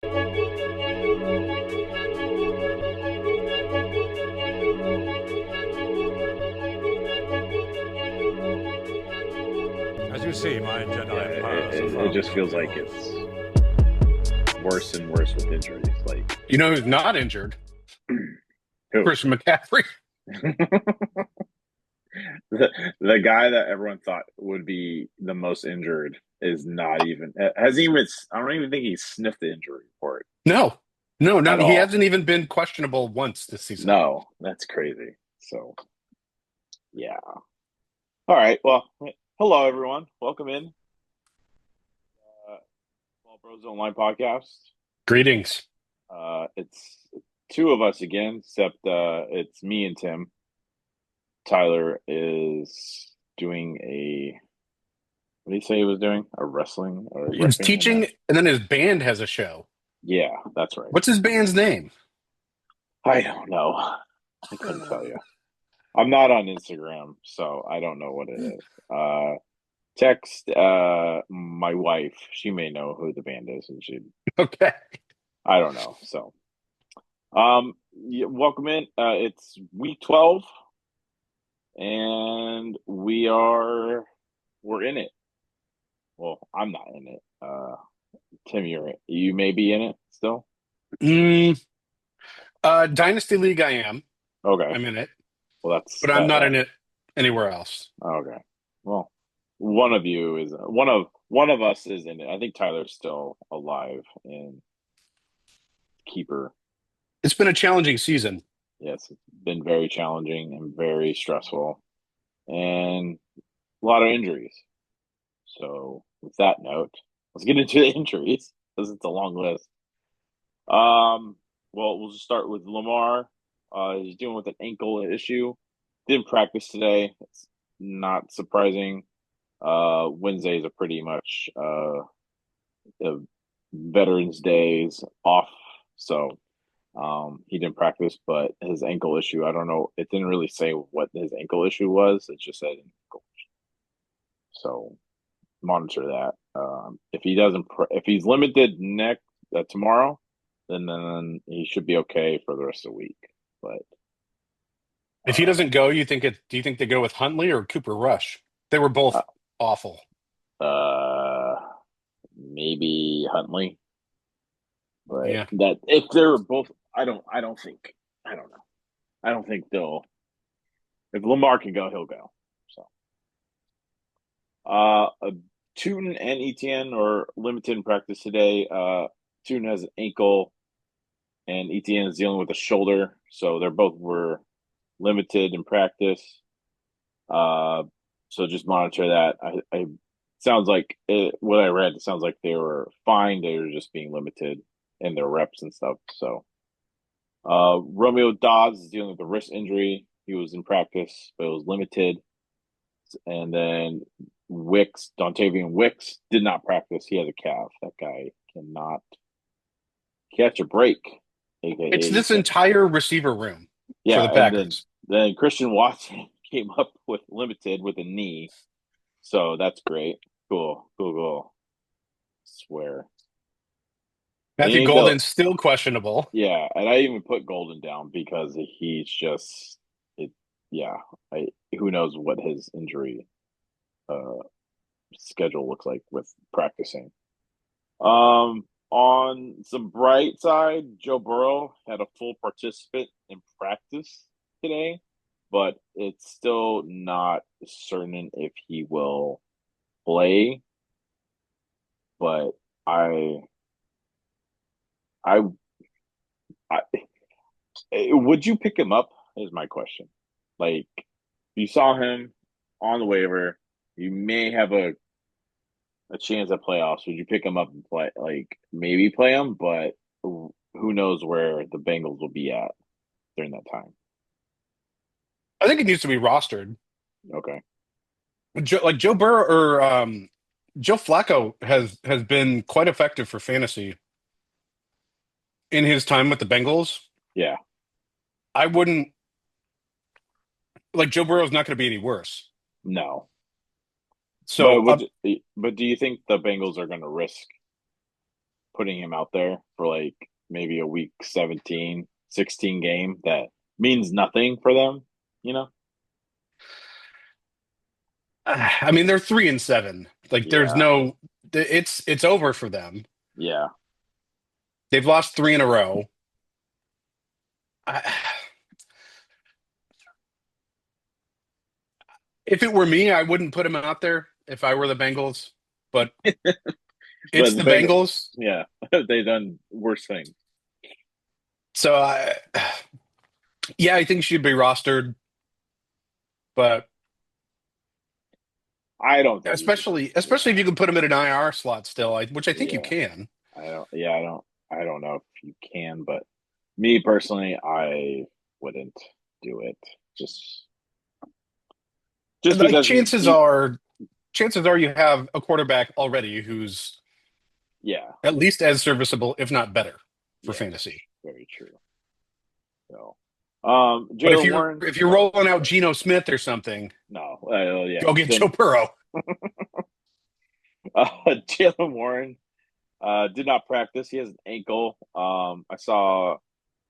As you see, my Jedi powers are It far just feels beyond like yours. it's worse and worse with injuries. Like, You know who's not injured? who? Christian McCaffrey. The guy that everyone thought would be the most injured is not even hasn't even. I don't even think he sniffed the injury report No, at he all. hasn't even been questionable once this season. No, that's crazy. So, yeah. All right. Well, hello everyone. Welcome in. Small Bros Online podcast. Greetings. It's two of us again, except it's me and Tim. Tyler is doing a. What did he say he was doing? A wrestling or He was riffing? teaching, and then his band has a show. Yeah, that's right. What's his band's name? I don't know. I couldn't tell you. I'm not on Instagram, so I don't know what it is. Text my wife. She may know who the band is, and she. Okay. I don't know. So, yeah, welcome in. It's week 12, and we're in it. Well, I'm not in it. Tim, you may be in it still. Dynasty League, I am. Okay. I'm in it, Well, that's but I'm not in it anywhere else. Okay. Well, one of us is in it. I think Tyler's still alive in keeper. It's been a challenging season. Yes, it's been very challenging and very stressful, and a lot of injuries. So, with that note, let's get into the injuries because it's a long list. Well, we'll just start with Lamar. He's dealing with an ankle issue. Didn't practice today. It's not surprising. Wednesdays are pretty much Veterans Days off, so he didn't practice. But his ankle issue, I don't know. It didn't really say what his ankle issue was. It just said ankle issue. So monitor that. If he doesn't, if he's limited next tomorrow, then he should be okay for the rest of the week. But If he doesn't go, do you think they go with Huntley or Cooper Rush? They were both awful. Maybe Huntley. But yeah. that if they're both, I don't think. I don't know. I don't think they'll. If Lamar can go, he'll go. So, Tune and Etienne are limited in practice today. Tune has an ankle, and Etienne is dealing with a shoulder, so they're both were limited in practice. So just monitor that. I sounds like what I read. It sounds like they were fine. They were just being limited in their reps and stuff. So, Romeo Dobbs is dealing with a wrist injury. He was in practice, but it was limited. And then Dontavian Wicks did not practice. He has a calf. That guy cannot catch a break. AKA It's this entire receiver room for the Packers. Then Christian Watson came up with limited with a knee. So that's great. Cool. Swear. Matthew Golden's still questionable. Yeah, and I even put Golden down because he's just who knows what his injury schedule looks like with practicing. On some bright side, Joe Burrow had a full participant in practice today, but it's still not certain if he will play. But would you pick him up? Is my question. Like, you saw him on the waiver, you may have a chance at playoffs. Would you pick him up and play? Like, maybe play him, but who knows where the Bengals will be at during that time? I think it needs to be rostered. Okay. Joe Burrow or Joe Flacco has been quite effective for fantasy in his time with the Bengals. Yeah. I wouldn't Joe Burrow's not going to be any worse. No. So, but do you think the Bengals are going to risk putting him out there for like maybe a week 17, 16 game that means nothing for them, you know? I mean, they're 3-7. Like, there's Yeah. no, it's over for them. Yeah. They've lost 3 in a row. I, if it were me, I wouldn't put him out there if I were the Bengals, but it's But the the Bengals, Bengals. yeah, they've done worse things. So yeah, I think she'd be rostered, but I don't think you should. especially if you can put him in an IR slot still, which I think you Yeah. can. I don't know if you can, but me personally, I wouldn't do it. Just Like because chances are you have a quarterback already who's yeah, at least as serviceable, if not better, for yes, fantasy. very true. So, But if Jalen you're Warren, if you're oh, rolling out sorry. Geno Smith or something, No, yeah, go get Joe then Burrow. Jalen Warren did not practice. He has an ankle. I saw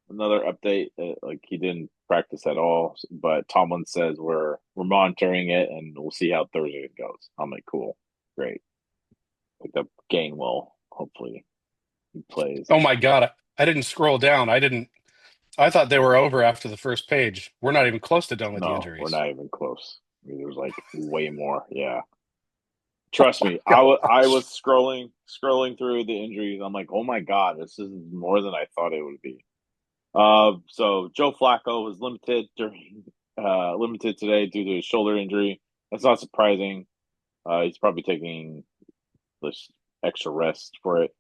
another update like he didn't practice at all, but Tomlin says we're monitoring it and we'll see how Thursday goes. I'm like, cool, great. Picked up Gainwell. Hopefully he plays. Oh my God, I didn't scroll down. I thought they were over after the first page. We're not even close to done with the No, we're injuries. not even close. I mean, there's like way more. Yeah, trust me. I was scrolling through the injuries. I'm like, oh my god, this is more than I thought it would be. So Joe Flacco was limited today due to his shoulder injury. That's not surprising. He's probably taking this extra rest for it.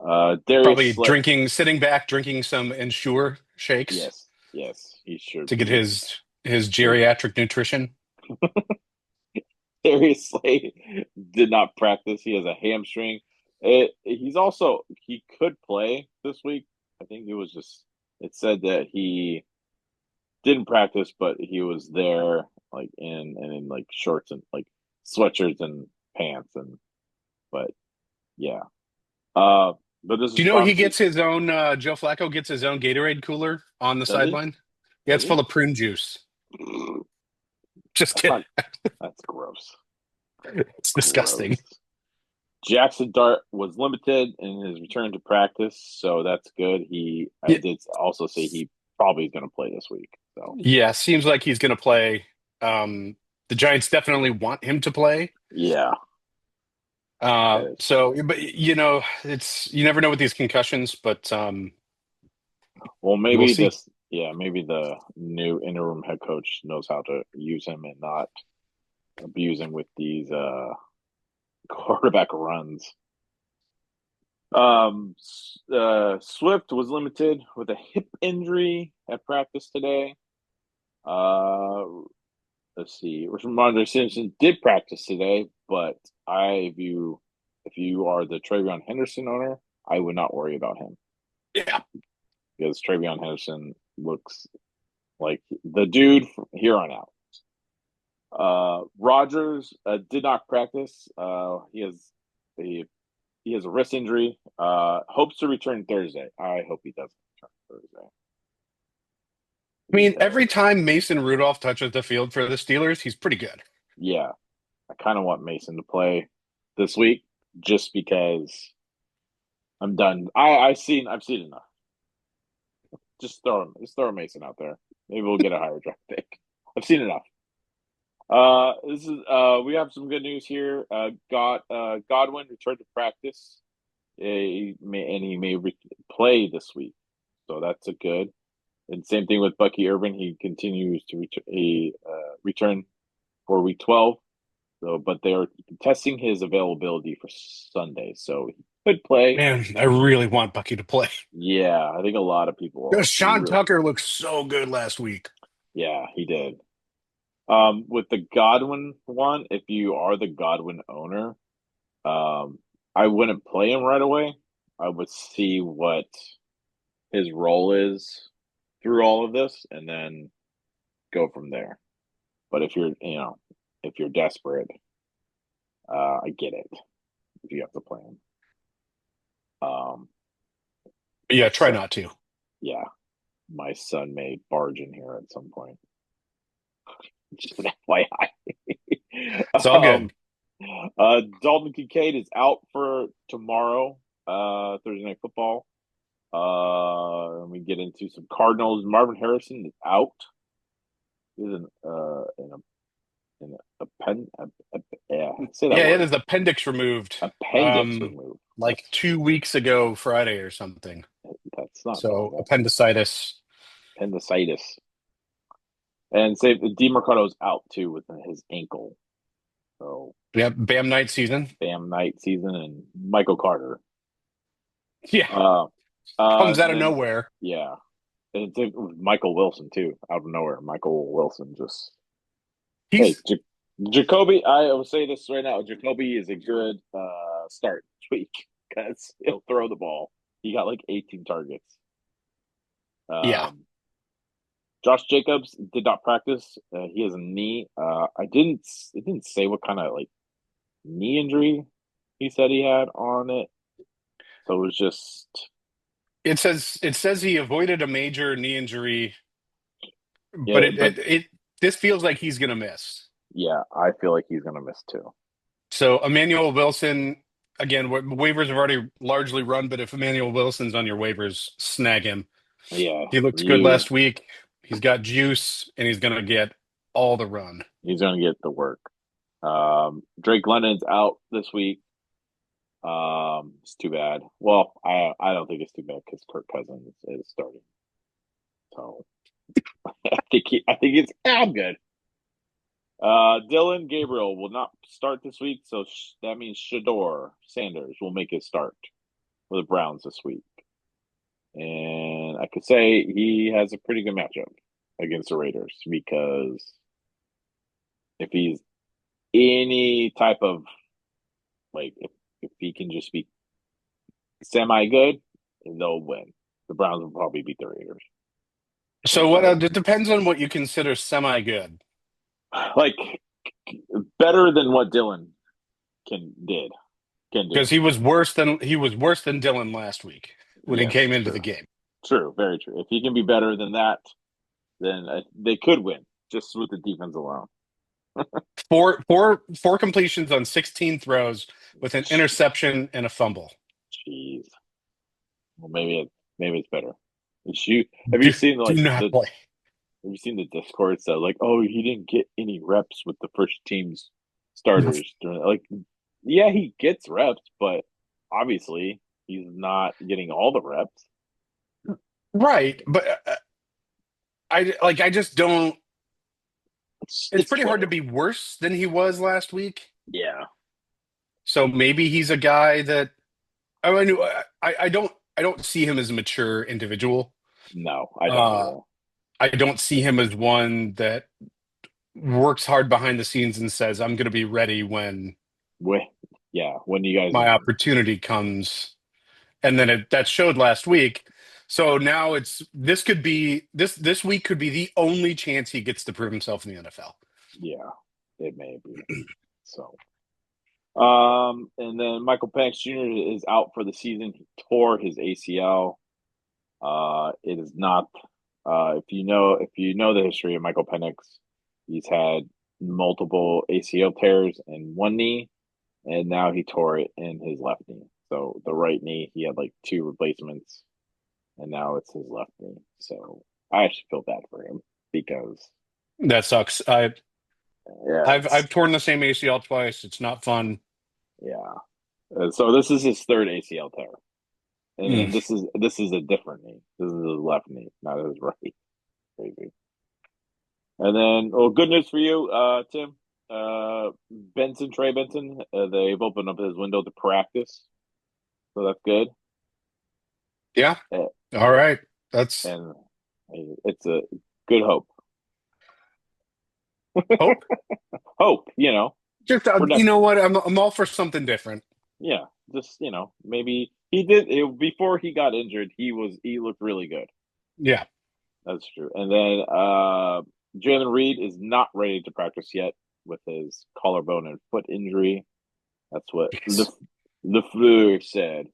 Darius Probably Slay, sitting back, drinking some Ensure shakes yes, yes, he should to get be. his geriatric nutrition. Darius Slay did not practice. He has a hamstring. He could play this week. I think it said that he didn't practice, but he was there like in like shorts and like sweatshirts and pants but yeah. Uh but this Do is you know he promising. gets his own Joe Flacco gets his own Gatorade cooler on the Does he? sideline? Yeah, Does it's full he? of prune juice. Just That's kidding. not that's gross. It's disgusting. Gross. Jackson Dart was limited in his return to practice, so that's good. I Yeah, did also say he probably is going to play this week. So yeah, seems like he's going to play. The Giants definitely want him to play. yeah, So, but it's you never know with these concussions, but well, we'll see. maybe the new interim head coach knows how to use him and not abuse him with these quarterback runs. Swift was limited with a hip injury at practice today. Uh, let's see. Ramondre Simpson did practice today, but if you are the Travion Henderson owner, I would not worry about him Yeah. because Travion Henderson looks like the dude from here on out. Rogers did not practice. He has a wrist injury. Hopes to return Thursday. I hope he doesn't return Thursday. I mean, every time Mason Rudolph touches the field for the Steelers, he's pretty good. Yeah, I kind of want Mason to play this week just because I'm done. I've seen enough. Just throw Mason out there. Maybe we'll get a higher draft pick. I've seen enough. We have some good news here. Godwin returned to practice. He may play this week, so that's a good. And same thing with Bucky Irvin. He continues to return for week 12. So, but they're testing his availability for Sunday, so he could play. Man, I really want Bucky to play. Yeah, I think a lot of people. Because Sean Tucker looked so good last week. Yeah, he did. With the Godwin one, if you are the Godwin owner, I wouldn't play him right away. I would see what his role is through all of this, and then go from there. But if you're desperate, I get it if you have to play him. Um, Yeah, try so not to. yeah, my son may barge in here at some point. Just an FYI. It's all um, good. Dalton Kincaid is out for tomorrow, Thursday Night Football. And we get into some Cardinals. Marvin Harrison is out. He's an yeah, say that Yeah, it word. is appendix removed. Appendix removed. Like 2 weeks ago Friday or something. That's not So normal. appendicitis. Appendicitis. And say DeMarcano's out too with his ankle. So Yeah, Bam night season. Bam Knight season and Michael Carter. Yeah, Uh, comes out of then nowhere. yeah, and it's with Michael Wilson too, out of nowhere. Michael Wilson just hey, He's Jacoby. I will say this right now: Jacoby is a good start this week because he'll throw the ball. He got like 18 targets. yeah. Josh Jacobs did not practice. He has a knee. I didn't. It didn't say what kind of like knee injury he said he had on it. So it was just It says he avoided a major knee injury, but yeah, it but it, it this feels like he's gonna miss. yeah, I feel like he's gonna miss too. So Emmanuel Wilson, again, waivers have already largely run, but if Emmanuel Wilson's on your waivers, snag him. Yeah, He looked good you last week. He's got juice, and he's gonna get all the run. he's gonna get the work. Drake London's out this week. It's too bad. Well, I don't think it's too bad because Kirk Cousins is starting. So I think it's I'm good. Dylan Gabriel will not start this week, so that means Shador Sanders will make his start for the Browns this week. And I could say he has a pretty good matchup against the Raiders because if he's any type of like if he can just be semi good, they'll win. The Browns will probably beat the Raiders. So what? It depends on what you consider semi-good. Like better than what Dylan did can do. Because he was worse than Dylan last week when he Yes, came into true, the game. true, very true. If he can be better than that, then they could win just with the defense alone. Four completions on 16 throws with an interception and a fumble. Jeez. Well, maybe it's better. Have you Do, seen do like not play. have you seen the Discord that like, oh, he didn't get any reps with the first team's starters during like, yeah, he gets reps, but obviously he's not getting all the reps. Right, but I just don't. It's It's pretty hard to Twitter. be worse than he was last week. Yeah. So maybe he's a guy that I mean, I don't see him as a mature individual. No, I don't Uh, either. I don't see him as one that works hard behind the scenes and says, "I'm going to be ready when When, yeah, when you guys my win. opportunity comes." And then that showed last week. So now this week could be the only chance he gets to prove himself in the NFL. Yeah, it may be. So, and then Michael Penix Jr. is out for the season. He tore his ACL. It is not. If you know the history of Michael Penix, he's had multiple ACL tears in one knee, and now he tore it in his left knee. So the right knee, he had like two replacements, and now it's his left knee. So I actually feel bad for him because That sucks. I yeah, I've I've torn the same ACL twice. It's not fun. yeah. So this is his third ACL tear, and Mm. then this is a different knee. This is his left knee, not his right. Crazy. And then, well, good news for you, Tim. Trey Benson, they've opened up his window to practice, so that's good. Yeah. Uh, All right. That's and it's a good hope. hope. Hope, Just for you next. know what? I'm all for something different. Yeah, just maybe he did before he got injured. He looked really good. Yeah. That's true. And then Jalen Reed is not ready to practice yet with his collarbone and foot injury. That's what Yes. the Fleur said.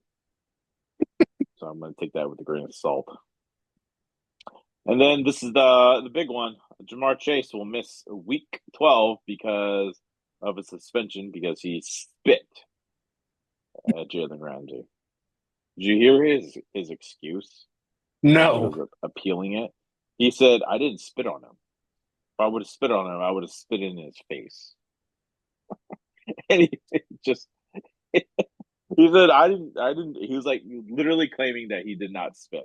So I'm going to take that with a grain of salt. And then this is the big one. Jamar Chase will miss week 12 because of a suspension because he spit at Jalen Ramsey. Did you hear his excuse? No. He was appealing it. He said, "I didn't spit on him. If I would have spit on him, I would have spit in his face." And he just he said, "I didn't." He was like literally claiming that he did not spit,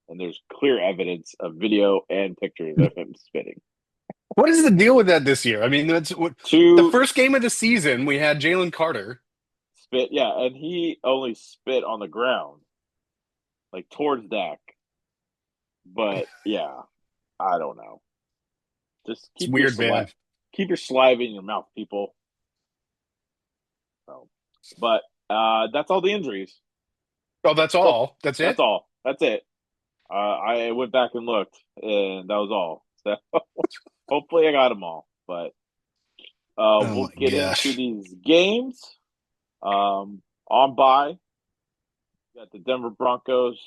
and there's clear evidence of video and pictures of him spitting. What is the deal with that this year? I mean, that's what the To first game of the season we had Jalen Carter. spit, yeah, and he only spit on the ground, like towards Dak. But yeah, I don't know. Just It's weird, man. keep your saliva in your mouth, people. So, but that's all the injuries. Oh, that's So, all. That's that's it. all. That's it. I went back and looked, and that was all. So hopefully, I got them all. But Oh we'll my get into gosh. these games. On by, got the Denver Broncos,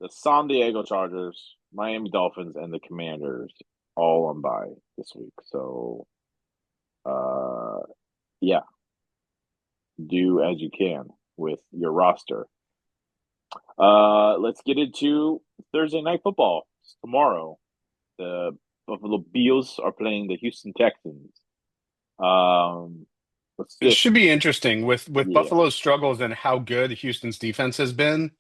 the San Diego Chargers, Miami Dolphins, and the Commanders all on by this week. So, yeah, do as you can with your roster. Let's get into Thursday night football. It's tomorrow. The Buffalo Bills are playing the Houston Texans. Let's It just should be interesting with yeah, Buffalo's struggles and how good Houston's defense has been.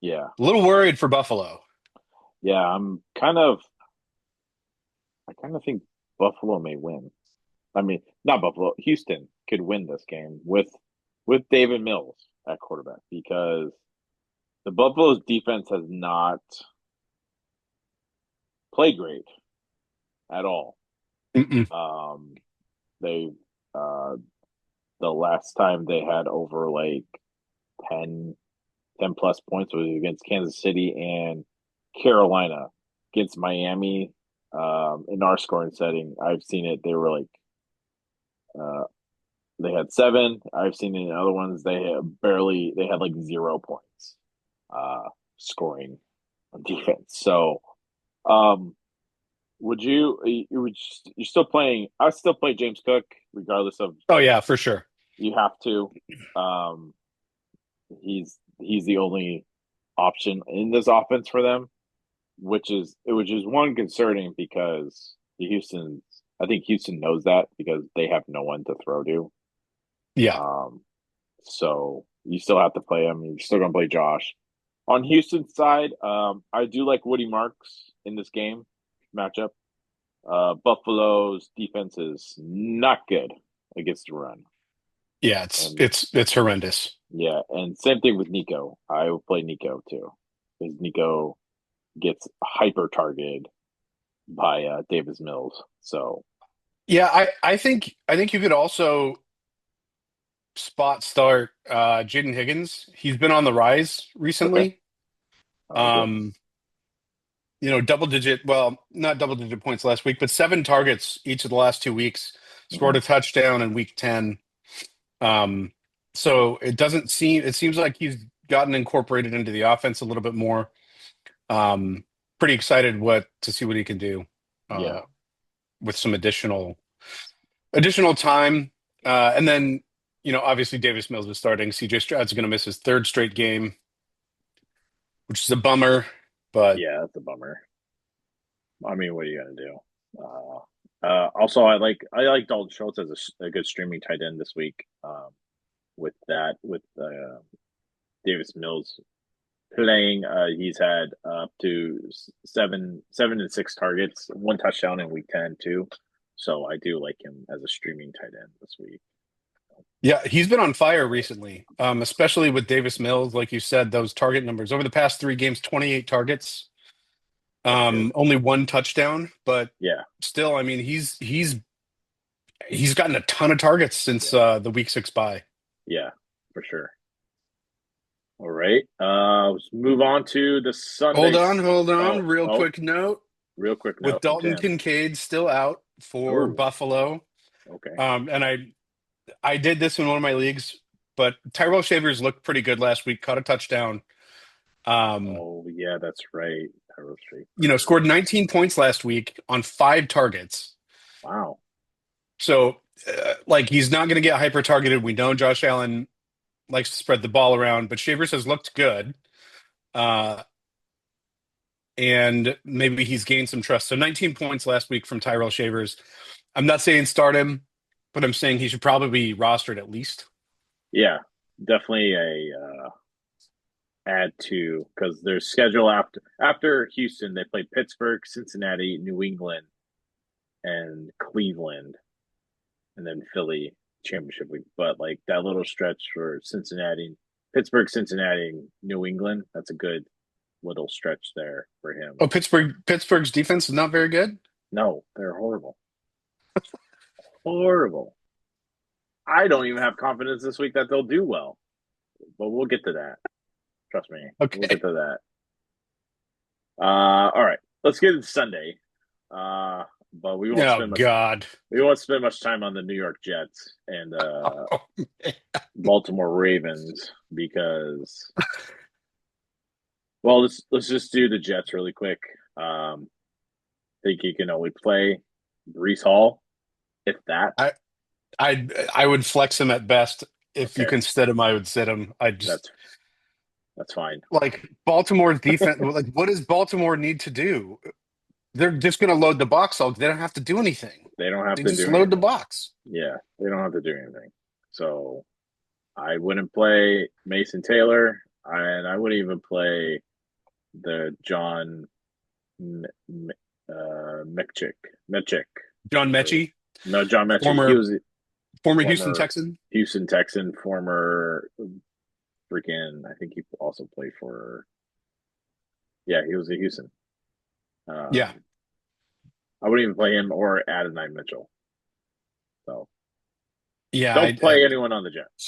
yeah, A little worried for Buffalo. yeah. I kind of think Buffalo may win. I mean, not Buffalo. Houston could win this game with David Mills at quarterback because the Buffalo's defense has not played great at all. Mm-mm. Um, they the last time they had over like 10, 10 plus points was against Kansas City and Carolina. Against Miami. In our scoring setting, I've seen it. They were like uh, they had 7. I've seen it in other ones. They had like 0 points scoring on defense. So, um, you're still playing? I still play James Cook regardless of Oh yeah, for sure. you have to. Um, he's the only option in this offense for them, which is one concerning because the Houston. I think Houston knows that because they have no one to throw to. Yeah. Um, so you still have to play him. You're still going to play Josh. On Houston's side, I do like Woody Marks in this game matchup. Buffalo's defense is not good against the run. Yeah, And it's horrendous. yeah, and same thing with Nico. I will play Nico too. Because Nico gets hyper targeted by Davis Mills. So Yeah, I think you could also spot start Jaden Higgins. He's been on the rise okay, recently. I like it. Um, double digit, well, not double digit points last week, but 7 targets each of the last 2 weeks. Hmm. Scored a touchdown in week 10. Um, so it seems like he's gotten incorporated into the offense a little bit more. Pretty excited to see what he can do Yeah, with some additional time. And then, obviously Davis Mills is starting. CJ Stroud's going to miss his 3rd straight game, which is a bummer, but yeah, that's a bummer. I mean, what are you gonna do? Also, I like Dalton Schultz as a good streaming tight end this week. With Davis Mills playing, he's had up to 7 and 6 targets, 1 touchdown in week 10 too. So I do like him as a streaming tight end this week. yeah, he's been on fire recently, especially with Davis Mills. Like you said, those target numbers over the past 3 games, 28 targets, That's good. only 1 touchdown, but Yeah, still, I mean, he's gotten a ton of targets since yeah, the week 6 bye. yeah, for sure. All right. Let's move on to the Sundays. Hold on. Oh, Real oh, quick note real quick with note, Dalton Tim. Kincaid still out for Oh, Buffalo. okay. And I did this in one of my leagues. but Tyrell Shavers looked pretty good last week, caught a touchdown. Oh yeah, that's right. Tyrod Scored 19 points last week on 5 targets. Wow. So, he's not going to get hyper targeted. We know Josh Allen likes to spread the ball around, but Shavers has looked good. And maybe he's gained some trust. So 19 points last week from Tyrell Shavers. I'm not saying start him, but I'm saying he should probably be rostered at least. Yeah, definitely a add to, because their schedule after Houston, they play Pittsburgh, Cincinnati, New England, and Cleveland, and then Philly championship week. But like that little stretch for Pittsburgh, Cincinnati, and New England, that's a good little stretch there for him. Oh, Pittsburgh's defense is not very good? No, they're horrible. Horrible. I don't even have confidence this week that they'll do well, but we'll get to that. Trust me. Okay. We'll get to that. All right. Let's get into Sunday. But we won't spend much time on the New York Jets and Baltimore Ravens because let's just do the Jets really quick. Think you can only play Breece Hall, if that. I would flex him at best. If you can sit him, I would sit him. That's fine. Like Baltimore's defense, like what does Baltimore need to do? They're just going to load the box. They don't have to do anything. They don't have to just load the box. Yeah, they don't have to do anything. So I wouldn't play Mason Taylor, and I wouldn't even play the John Mechik. John Mechie? No, John Mechie. Former Houston Texan? Houston Texan, former freaking, I think he also played for, he was a Houston. Yeah. I wouldn't even play him or Adonai Mitchell. So yeah, don't play anyone on the Jets.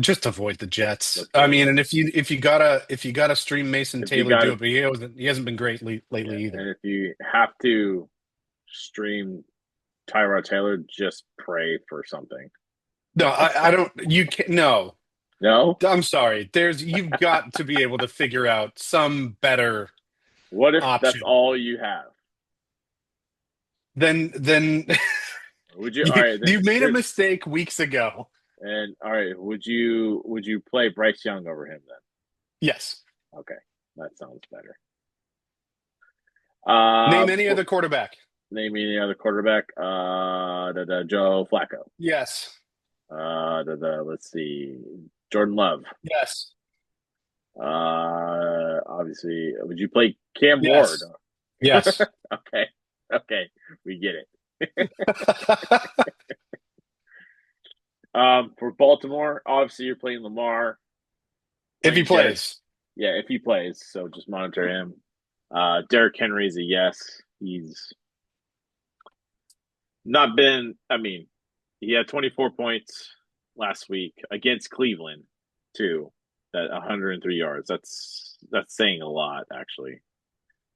Just avoid the Jets. I mean, and if you gotta stream Mason Taylor, do it, but he hasn't been great lately either. And if you have to stream Tyrod Taylor, just pray for something. No, I don't. You can't. No. I'm sorry. You've got to be able to figure out some better. What if option. That's all you have? Then would you? All right, you made a mistake weeks ago. And all right, would you play Bryce Young over him then? Yes. Okay, that sounds better. Name any other quarterback. Name any other quarterback. Joe Flacco. Yes. Let's see. Jordan Love. Yes. Obviously, would you play Cam Yes. Ward? Yes. Okay, we get it. For Baltimore, obviously you're playing Lamar. If he plays. Yeah, if he plays. So just monitor him. Derrick Henry is a yes. He's not been, he had 24 points last week against Cleveland too. That 103 yards. That's saying a lot, actually.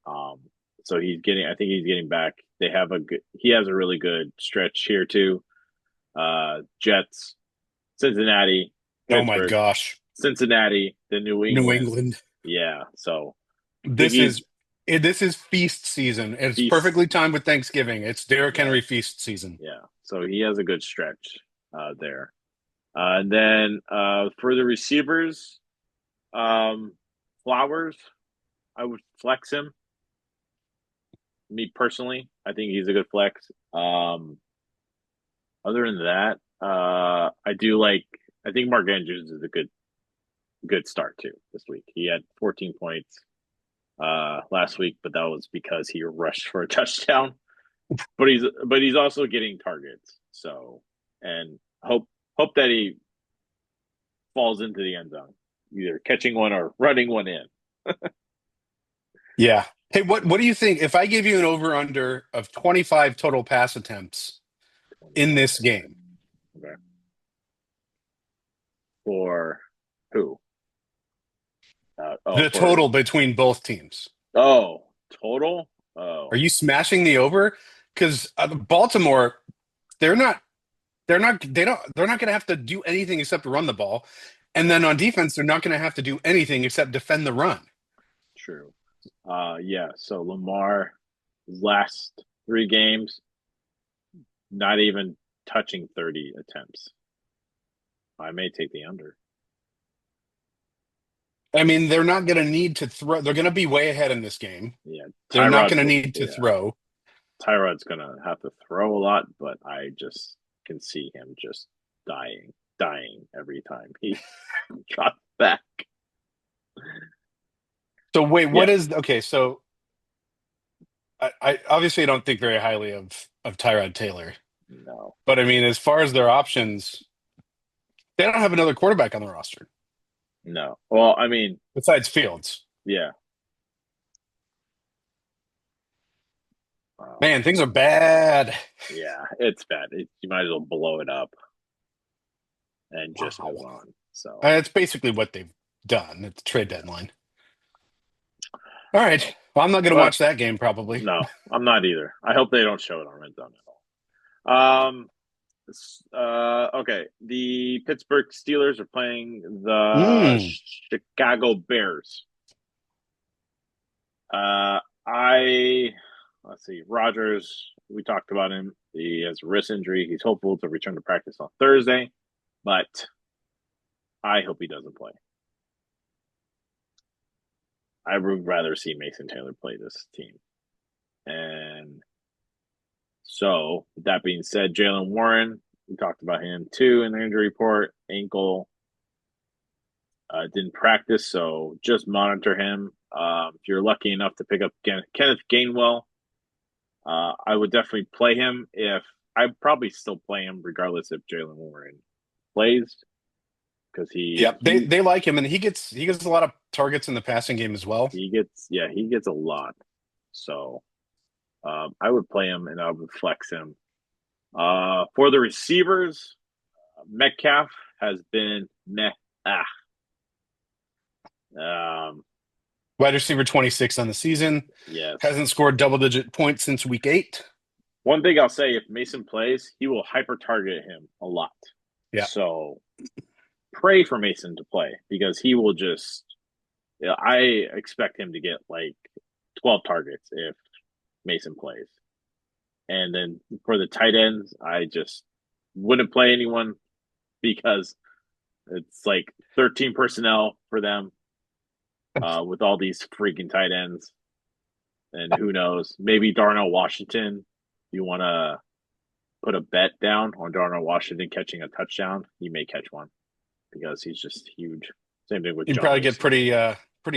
So I think he's getting back. He has a really good stretch here too. Jets, Cincinnati. Oh my gosh. Cincinnati, the New England. Yeah. So this is feast season. It's perfectly timed with Thanksgiving. It's Derrick Henry feast season. Yeah. So he has a good stretch there. And then for the receivers, Flowers, I would flex him. Me personally, I think he's a good flex. Other than that, I think Mark Andrews is a good start too this week. He had 14 points last week, but that was because he rushed for a touchdown. But he's also getting targets. So, and hope that he falls into the end zone, either catching one or running one in. Yeah. Hey, what do you think if I give you an over-under of 25 total pass attempts in this game? Okay. For who? Total between both teams. Oh, total? Oh. Are you smashing the over? Because Baltimore, they're not they're not going to have to do anything except run the ball. And then on defense, they're not going to have to do anything except defend the run. True. Yeah. So Lamar, his last 3 games, not even touching 30 attempts. I may take the under. I mean, they're not going to need to throw. They're going to be way ahead in this game. Yeah. They're not going to need to throw. Tyrod's going to have to throw a lot, but I just can see him just dying every time he drops back. So wait, what is okay? So I obviously don't think very highly of Tyrod Taylor. No, but I mean, as far as their options, they don't have another quarterback on the roster. No. Well, I mean, besides Fields. Yeah. Man, things are bad. Yeah, it's bad. You might as well blow it up and just move on. So it's basically what they've done at the trade deadline. All right. Well, I'm not going to watch that game probably. No, I'm not either. I hope they don't show it on Red Zone at all. Okay. The Pittsburgh Steelers are playing the Chicago Bears. Let's see. Rodgers, we talked about him. He has a wrist injury. He's hopeful to return to practice on Thursday, but I hope he doesn't play. I would rather see Mason Taylor play this team. And so, with that being said, Jaylen Warren, we talked about him too in the injury report. Ankle, didn't practice, so just monitor him. If you're lucky enough to pick up Kenneth Gainwell, I would definitely play him. I'd probably still play him regardless if Jaylen Warren plays, because they like him, and he gets a lot of targets in the passing game as well. He gets a lot. So I would play him and I would flex him. For the receivers, Metcalf has been meh. Wide receiver 26 on the season. Yes. Hasn't scored double-digit points since week 8. One thing I'll say, if Mason plays, he will hyper-target him a lot. Yeah. So pray for Mason to play, because he will just I expect him to get like 12 targets if Mason plays. And then for the tight ends, I just wouldn't play anyone, because it's like 13 personnel for them. With all these freaking tight ends, and who knows, maybe Darnell Washington. You want to put a bet down on Darnell Washington catching a touchdown? He may catch one, because he's just huge. Same thing with you probably get pretty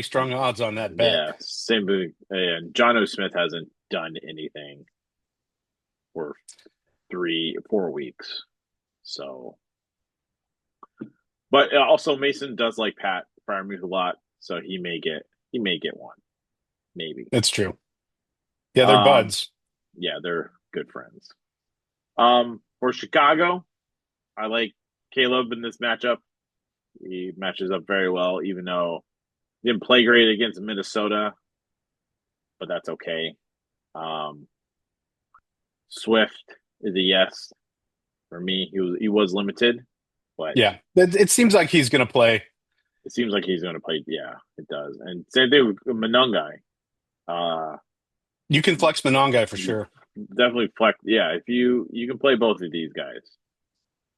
strong odds on that bet. Yeah, same thing. And Jonnu Smith hasn't done anything for 3-4 weeks. So, but also Mason does like Pat Freiermuth a lot. So he may get one, maybe. It's true. Yeah, they're buds. Yeah, they're good friends. For Chicago, I like Caleb in this matchup. He matches up very well, even though he didn't play great against Minnesota, but that's okay. Swift is a yes for me. He was limited, but yeah, it seems like he's going to play. It seems like he's going to play. Yeah, it does. And same thing with Monangai. You can flex Monangai for sure. Definitely flex. Yeah, if you can play both of these guys.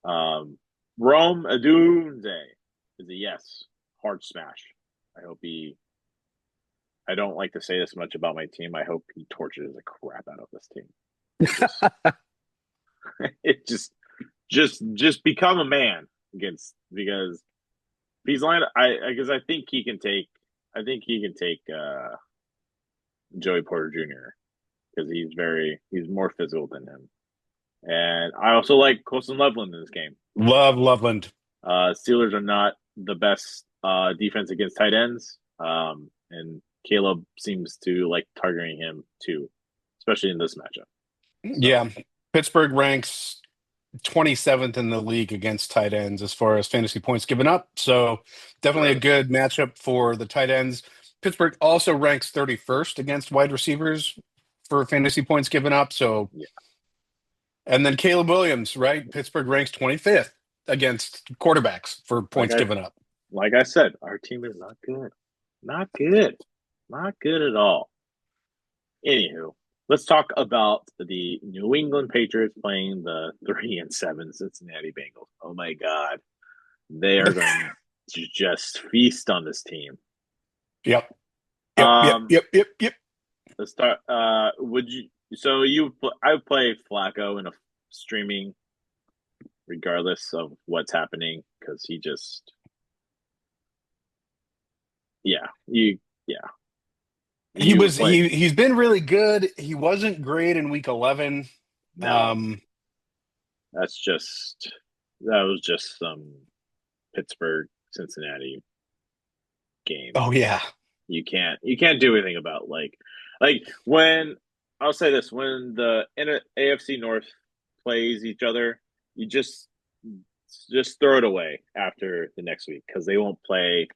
Rome Adunze is a yes. Hard smash. I don't like to say this much about my team. I hope he tortures the crap out of this team. It just become a man because he's lying. Because I think he can take Joey Porter Jr. because he's more physical than him. And I also like Colson Loveland in this game. Love Loveland. Steelers are not the best defense against tight ends. And Caleb seems to like targeting him too, especially in this matchup. So. Yeah. Pittsburgh ranks 27th in the league against tight ends as far as fantasy points given up. So definitely a good matchup for the tight ends. Pittsburgh also ranks 31st against wide receivers for fantasy points given up. So And then Caleb Williams, right? Pittsburgh ranks 25th against quarterbacks for Like points I given up. like I said, our team is not good. Not good. Not good at all. Anywho, let's talk about the New England Patriots playing the 3-7 Cincinnati Bengals. Oh my God. They are going to just feast on this team. Yep. Yep. Yep. Um, Yep. Yep. Yep. let's start. Would you? So I would play Flacco in a streaming, regardless of what's happening, because he just, yeah, yeah, He you would was play. he's been really good. He wasn't great in week 11. No, that was just some Pittsburgh Cincinnati game. Oh yeah. You can't do anything about like when I'll say this, when the AFC North plays each other, you just throw it away after the next week because they won't play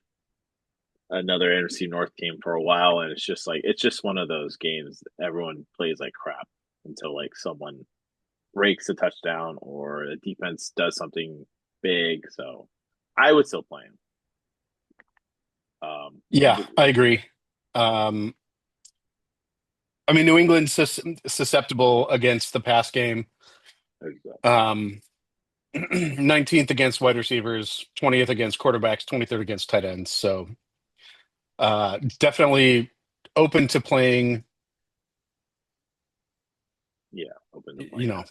another NFC North team for a while, and it's just one of those games that everyone plays like crap until like someone breaks a touchdown or the defense does something big. So I would still play him. Yeah, I agree. Um, I mean, New England's susceptible against the pass game. There you go. 19th against wide receivers, 20th against quarterbacks, 23rd against tight ends. So definitely open to playing. Yeah, open to You playing know, that.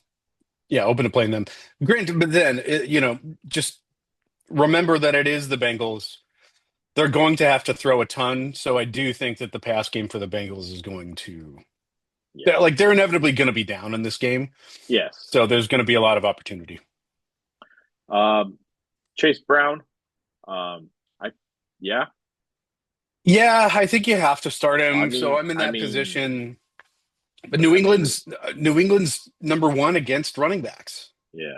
yeah, open to playing them. Granted, but then just remember that it is the Bengals. They're going to have to throw a ton. So I do think that the pass game for the Bengals is going to, Yeah. they're inevitably going to be down in this game. Yes. So there's going to be a lot of opportunity. Chase Brown. I yeah. Yeah, I think you have to start I him. So mean, I'm in I that mean, position. But I mean, New England's number one against running backs. yeah.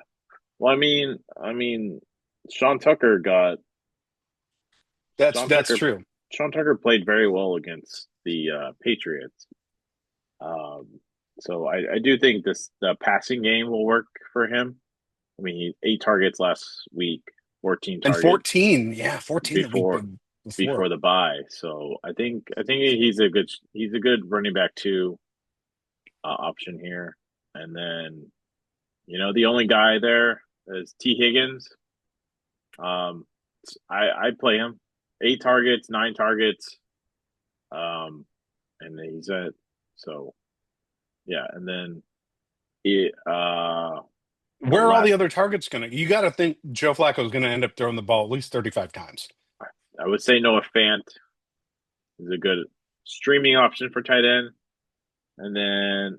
Well, I mean, Sean Tucker got Sean That's Tucker. true. Sean Tucker played very well against the Patriots. Um, so I do think the passing game will work for him. I mean, he 8 targets last week, 14 And targets 14, yeah, 14 the week before before. the bye. So I think he's a good running back two option here. And then the only guy there is T Higgins. Um, I play him 8 targets, 9 targets, and then he's at so yeah, and then it the Where are all the last other targets going to? You got to think Joe Flacco is going to end up throwing the ball at least 35 times. I would say Noah Fant is a good streaming option for tight end, and then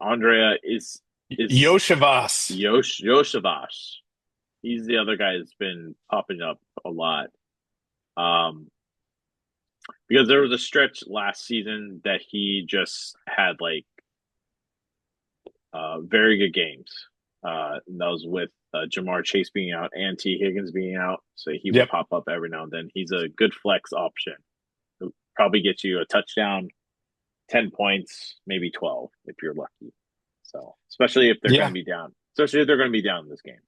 Andrea is Yoshivas. Yoshavash. He's the other guy that's been popping up a lot. Um, because there was a stretch last season that he just had like very good games. And that was with Jamar Chase being out and T Higgins being out, so he would Yep. pop up every now and then. He's a good flex option. He'll probably get you a touchdown, 10 points, maybe 12 if you're lucky. So especially if they're going Yeah. to be down, especially if they're going to be down in this game.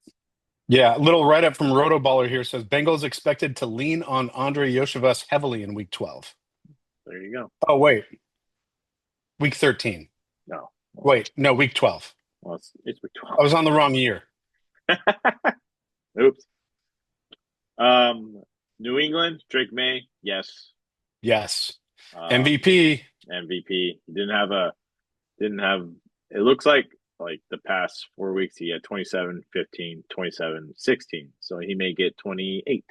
Yeah. A little write up from Roto Baller here says Bengals expected to lean on Andre Yoshivas heavily in week 12. There you go. Oh, wait. Week 13. No, Wait, no, week 12. well, it's week I was on the wrong year. 12. Oops. New England, Drake May, yes. Yes. Um, MVP. MVP. Didn't have. It looks like the past 4 weeks he had 27, 15, 27, 16. So he may get 28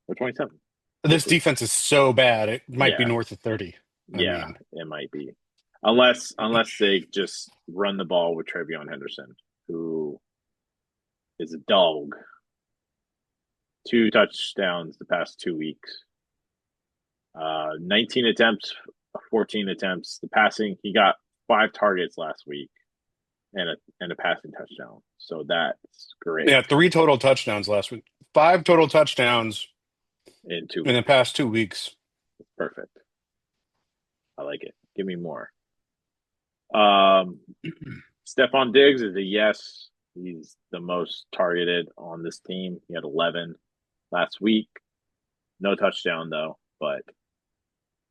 or 27. This defense is so bad, it might be Yeah, north of 30. yeah, it might be. Unless they just run the ball with Trevion Henderson, who is a dog. 2 touchdowns the past 2 weeks. 19 attempts, 14 attempts. The passing, he got 5 targets last week and a passing touchdown. So that's great. Yeah, 3 total touchdowns last week. 5 total touchdowns in 2 in the past 2 weeks. Perfect. I like it. Give me more. Stephon Diggs is a yes. He's the most targeted on this team. He had 11 last week. No touchdown though, but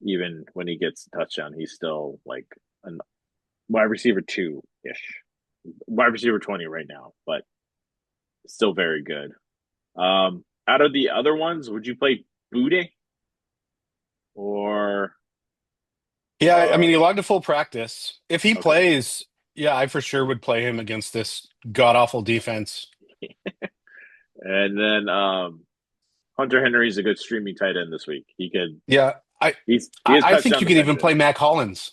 even when he gets a touchdown, he's still like a wide receiver 2-ish, wide receiver 20 right now, but still very good. Out of the other ones, would you play Boutte or Yeah, I mean, he logged a full practice. If he okay? plays, yeah, I for sure would play him against this god awful defense. And then Hunter Henry's a good streaming tight end this week. He could Yeah, I he has I think touchdown you could even potential. play Mac Hollins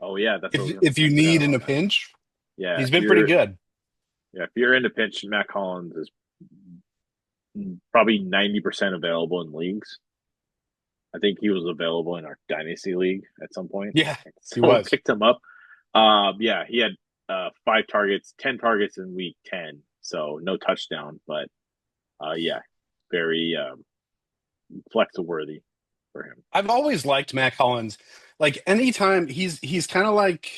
Oh yeah, that's what I was gonna if say. you I forgot need in about a that. pinch. Yeah, He's been pretty good. if you're in a pinch, Matt Collins is probably 90% available in leagues. I think he was available in our dynasty league at some point. Yeah, he So was. picked him up. Yeah, he had 5 targets, 10 targets in week 10. So no touchdown, but yeah, very flex worthy for him. I've always liked Mac Hollins. Like anytime he's kind of like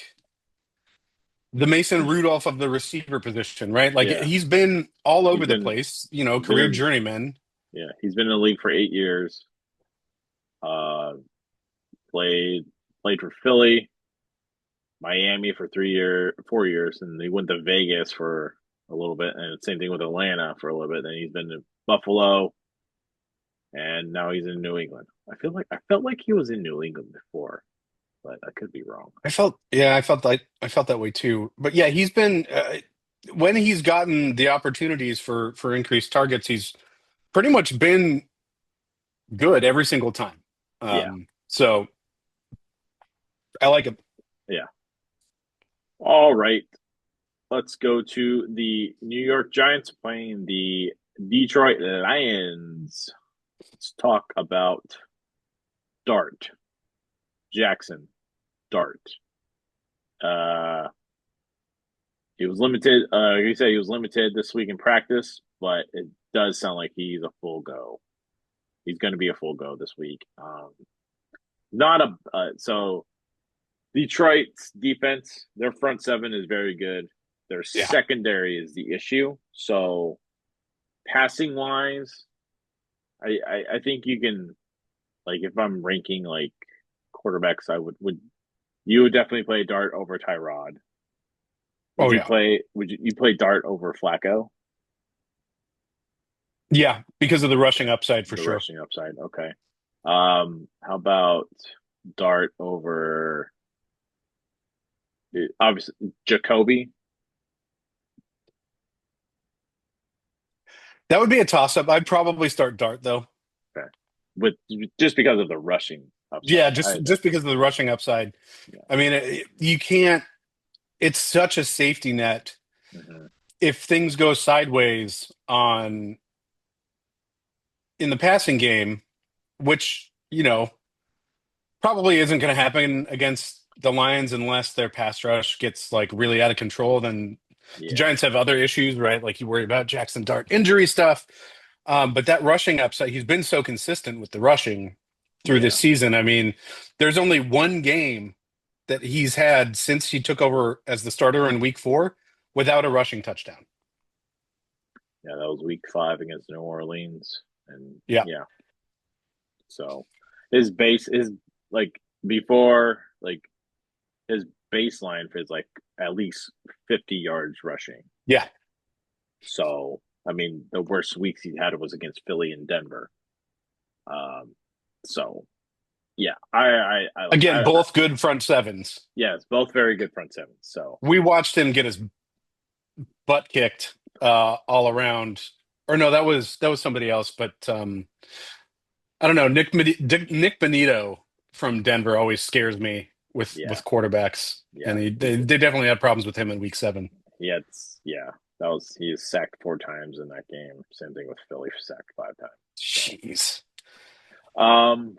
the Mason Rudolph of the receiver position, right? Like Yeah, he's been all he's over the been place, you know, he's been career in journeyman. yeah he's been in the league for 8 years. Uh, played played for Philly, Miami for 4 years, and he went to Vegas for a little bit, and same thing with Atlanta for a little bit. Then he's been to Buffalo, and now he's in New England. I felt like he was in New England before, but I could be wrong. I felt that way too. But yeah, he's been when he's gotten the opportunities for increased targets, he's pretty much been good every single time. Yeah, So I like him. yeah. All right, let's go to the New York Giants playing the Detroit Lions. Let's talk about Dart Jackson. Dart. Uh, he was limited. Like you said, he was limited this week in practice, but it does sound like he's a full go. He's going to be a full go this week. Not a so Detroit's defense, their front seven is very good. Their Yeah. secondary is the issue. So passing wise, I think you can like if I'm ranking like quarterbacks, I would you would definitely play Dart over Tyrod. Oh yeah. Would you play Dart over Flacco? Yeah, because of the rushing upside for The sure. rushing upside. Okay. How about Dart over obviously Jacoby? That would be a toss up. I'd probably start Dart though. Okay. With just because of the rushing Yeah, upside. just because of the rushing upside. Yeah. I mean, you can't. It's such a safety net Mm-hmm. if things go sideways on in the passing game, which you know probably isn't going to happen against the Lions unless their pass rush gets like really out of control. Then the Yeah. Giants have other issues, right? Like you worry about Jackson Dart injury stuff. But that rushing upside, he's been so consistent with the rushing through this Yeah. season. I mean, there's only one game that he's had since he took over as the starter in week 4 without a rushing touchdown. Yeah, that was week 5 against New Orleans. And Yeah. yeah. So his base is like before like his baseline is like at least 50 yards rushing. Yeah. So I mean the worst weeks he had was against Philly and Denver. So yeah, Again, both good front sevens. yeah, it's both very good front sevens. So We watched him get his butt kicked all around. Or no, that was somebody else, but I don't know. Nick Benito from Denver always scares me yeah, with quarterbacks, yeah, and they definitely had problems with him in week 7. yeah. That was he is sacked 4 times in that game. Same thing with Philly, sacked 5 times. Jeez.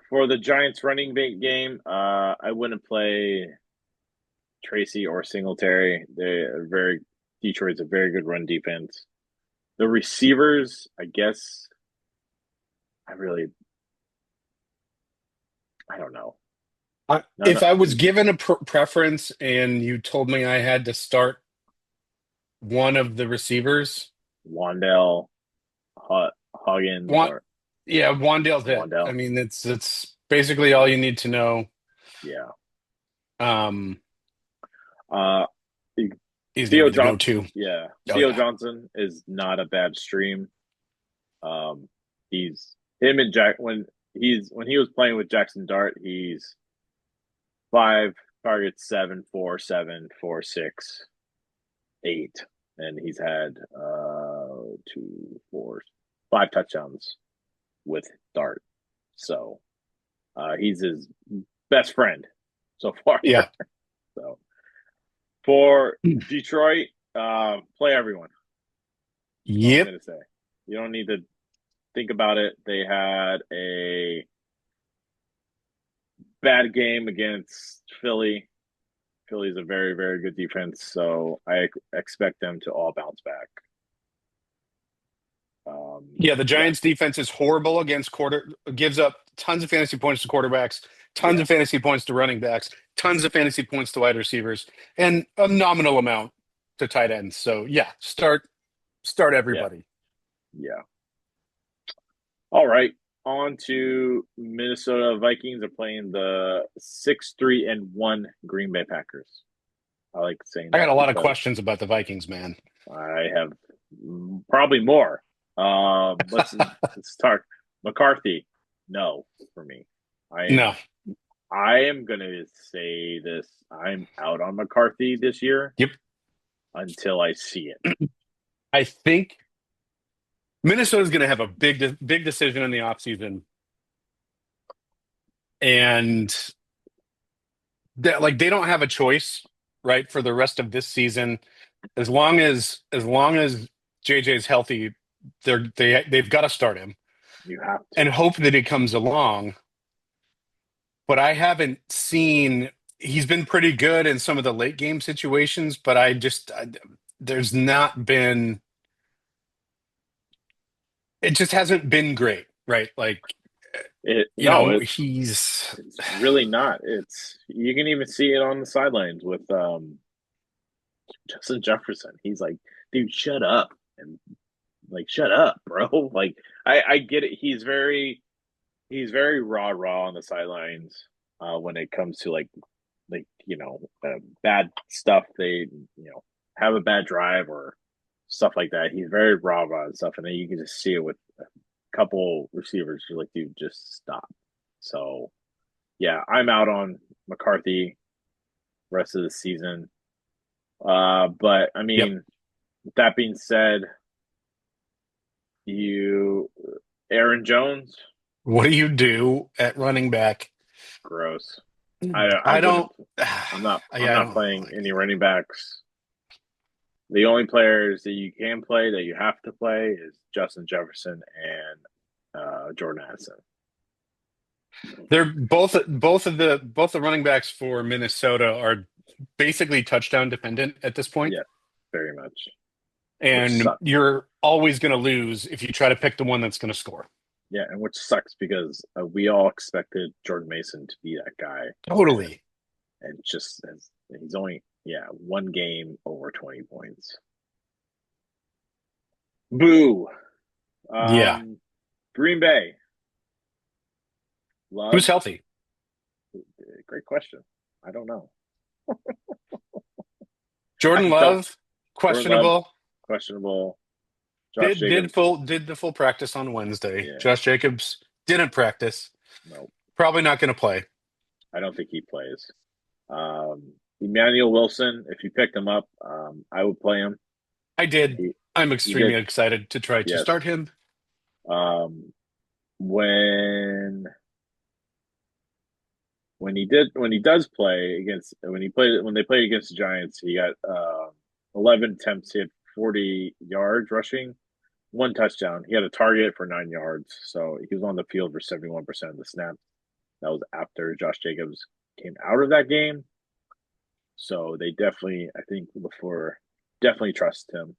For the Giants running back game, I wouldn't play Tracy or Singletary. They're very Detroit's a very good run defense. The receivers, I guess, I really, I don't know. No, If no, I was given a preference and you told me I had to start one of the receivers, Wandell, Huggins, want or yeah, Wandale's it. I Wandell. mean, it's basically all you need to know. Yeah. Um, Uh, he's going to Theo be the Johnson. go-to. Yeah, Oh Theo yeah, Johnson is not a bad stream. He's him and Jack when he was playing with Jackson Dart. He's 5 targets, 7, 4, 7, 4, 6, 8, and he's had 5 touchdowns with Dart. So he's his best friend so far. yeah. So for Detroit, play everyone. That's all I'm Yep. gonna say. You don't need to think about it. They had a bad game against Philly. Philly's a very, very good defense, so I expect them to all bounce back. Yeah, the Yeah, Giants defense is horrible against gives up tons of fantasy points to quarterbacks, tons yeah, of fantasy points to running backs, tons of fantasy points to wide receivers, and a nominal amount to tight ends. So yeah, start yeah, everybody. yeah. All right, on to Minnesota Vikings are playing the 6-3-1 Green Bay Packers. I like saying I got that a lot of because questions about the Vikings, man. I have probably more. Let's start. McCarthy, no for me. I No. am I am gonna say this. I'm out on McCarthy this year Yep. until I see it. I think Minnesota's going to have a big decision in the offseason. And that like they don't have a choice, right, for the rest of this season. As long as JJ's healthy, they've got to start him You have and to. hope that he comes along. But I haven't seen he's been pretty good in some of the late game situations, but there's not been it just hasn't been great, right? Like, It no, he's it's really not. It's you can even see it on the sidelines with Justin Jefferson. He's like, dude, shut up and like shut up, bro. Like I get it. He's very raw on the sidelines when it comes to bad stuff. They have a bad drive or stuff like that. He's very raw and stuff, and then you can just see it with a couple receivers. You're like, dude, just stop. So yeah, I'm out on McCarthy rest of the season. But I yep. mean, with that being said, you Aaron Jones, What do you do at running back? gross. I I don't. wouldn't. I'm Yeah, I not don't playing like any it. running backs. The only players that you can play that you have to play is Justin Jefferson and Jordan Addison. They're both the running backs for Minnesota are basically touchdown dependent at this point, Yeah, very much, which and sucks. you're always going to lose if you try to pick the one that's going to score. Yeah, and which sucks because we all expected Jordan Mason to be that guy, Totally. and just as he's only one game over 20 points. Boo. Yeah. Green Bay. Who's Love. healthy? Great question. I don't know. I Jordan don't. Love, Jordan Love questionable. questionable. Josh Did Jacobs. the full practice on Wednesday. Yeah. Josh Jacobs didn't practice. No, Probably not going to play. I don't think he plays. Emmanuel Wilson. If you picked him up, I would play him. I did. He I'm he extremely did. excited to try to Yes. start him. Um, when when they played against the Giants, he got 11 attempts, he had 40 yards rushing, one touchdown. He had a target for 9 yards, so he was on the field for 71% of the snaps. That was after Josh Jacobs came out of that game. So they definitely, I think, definitely trust him.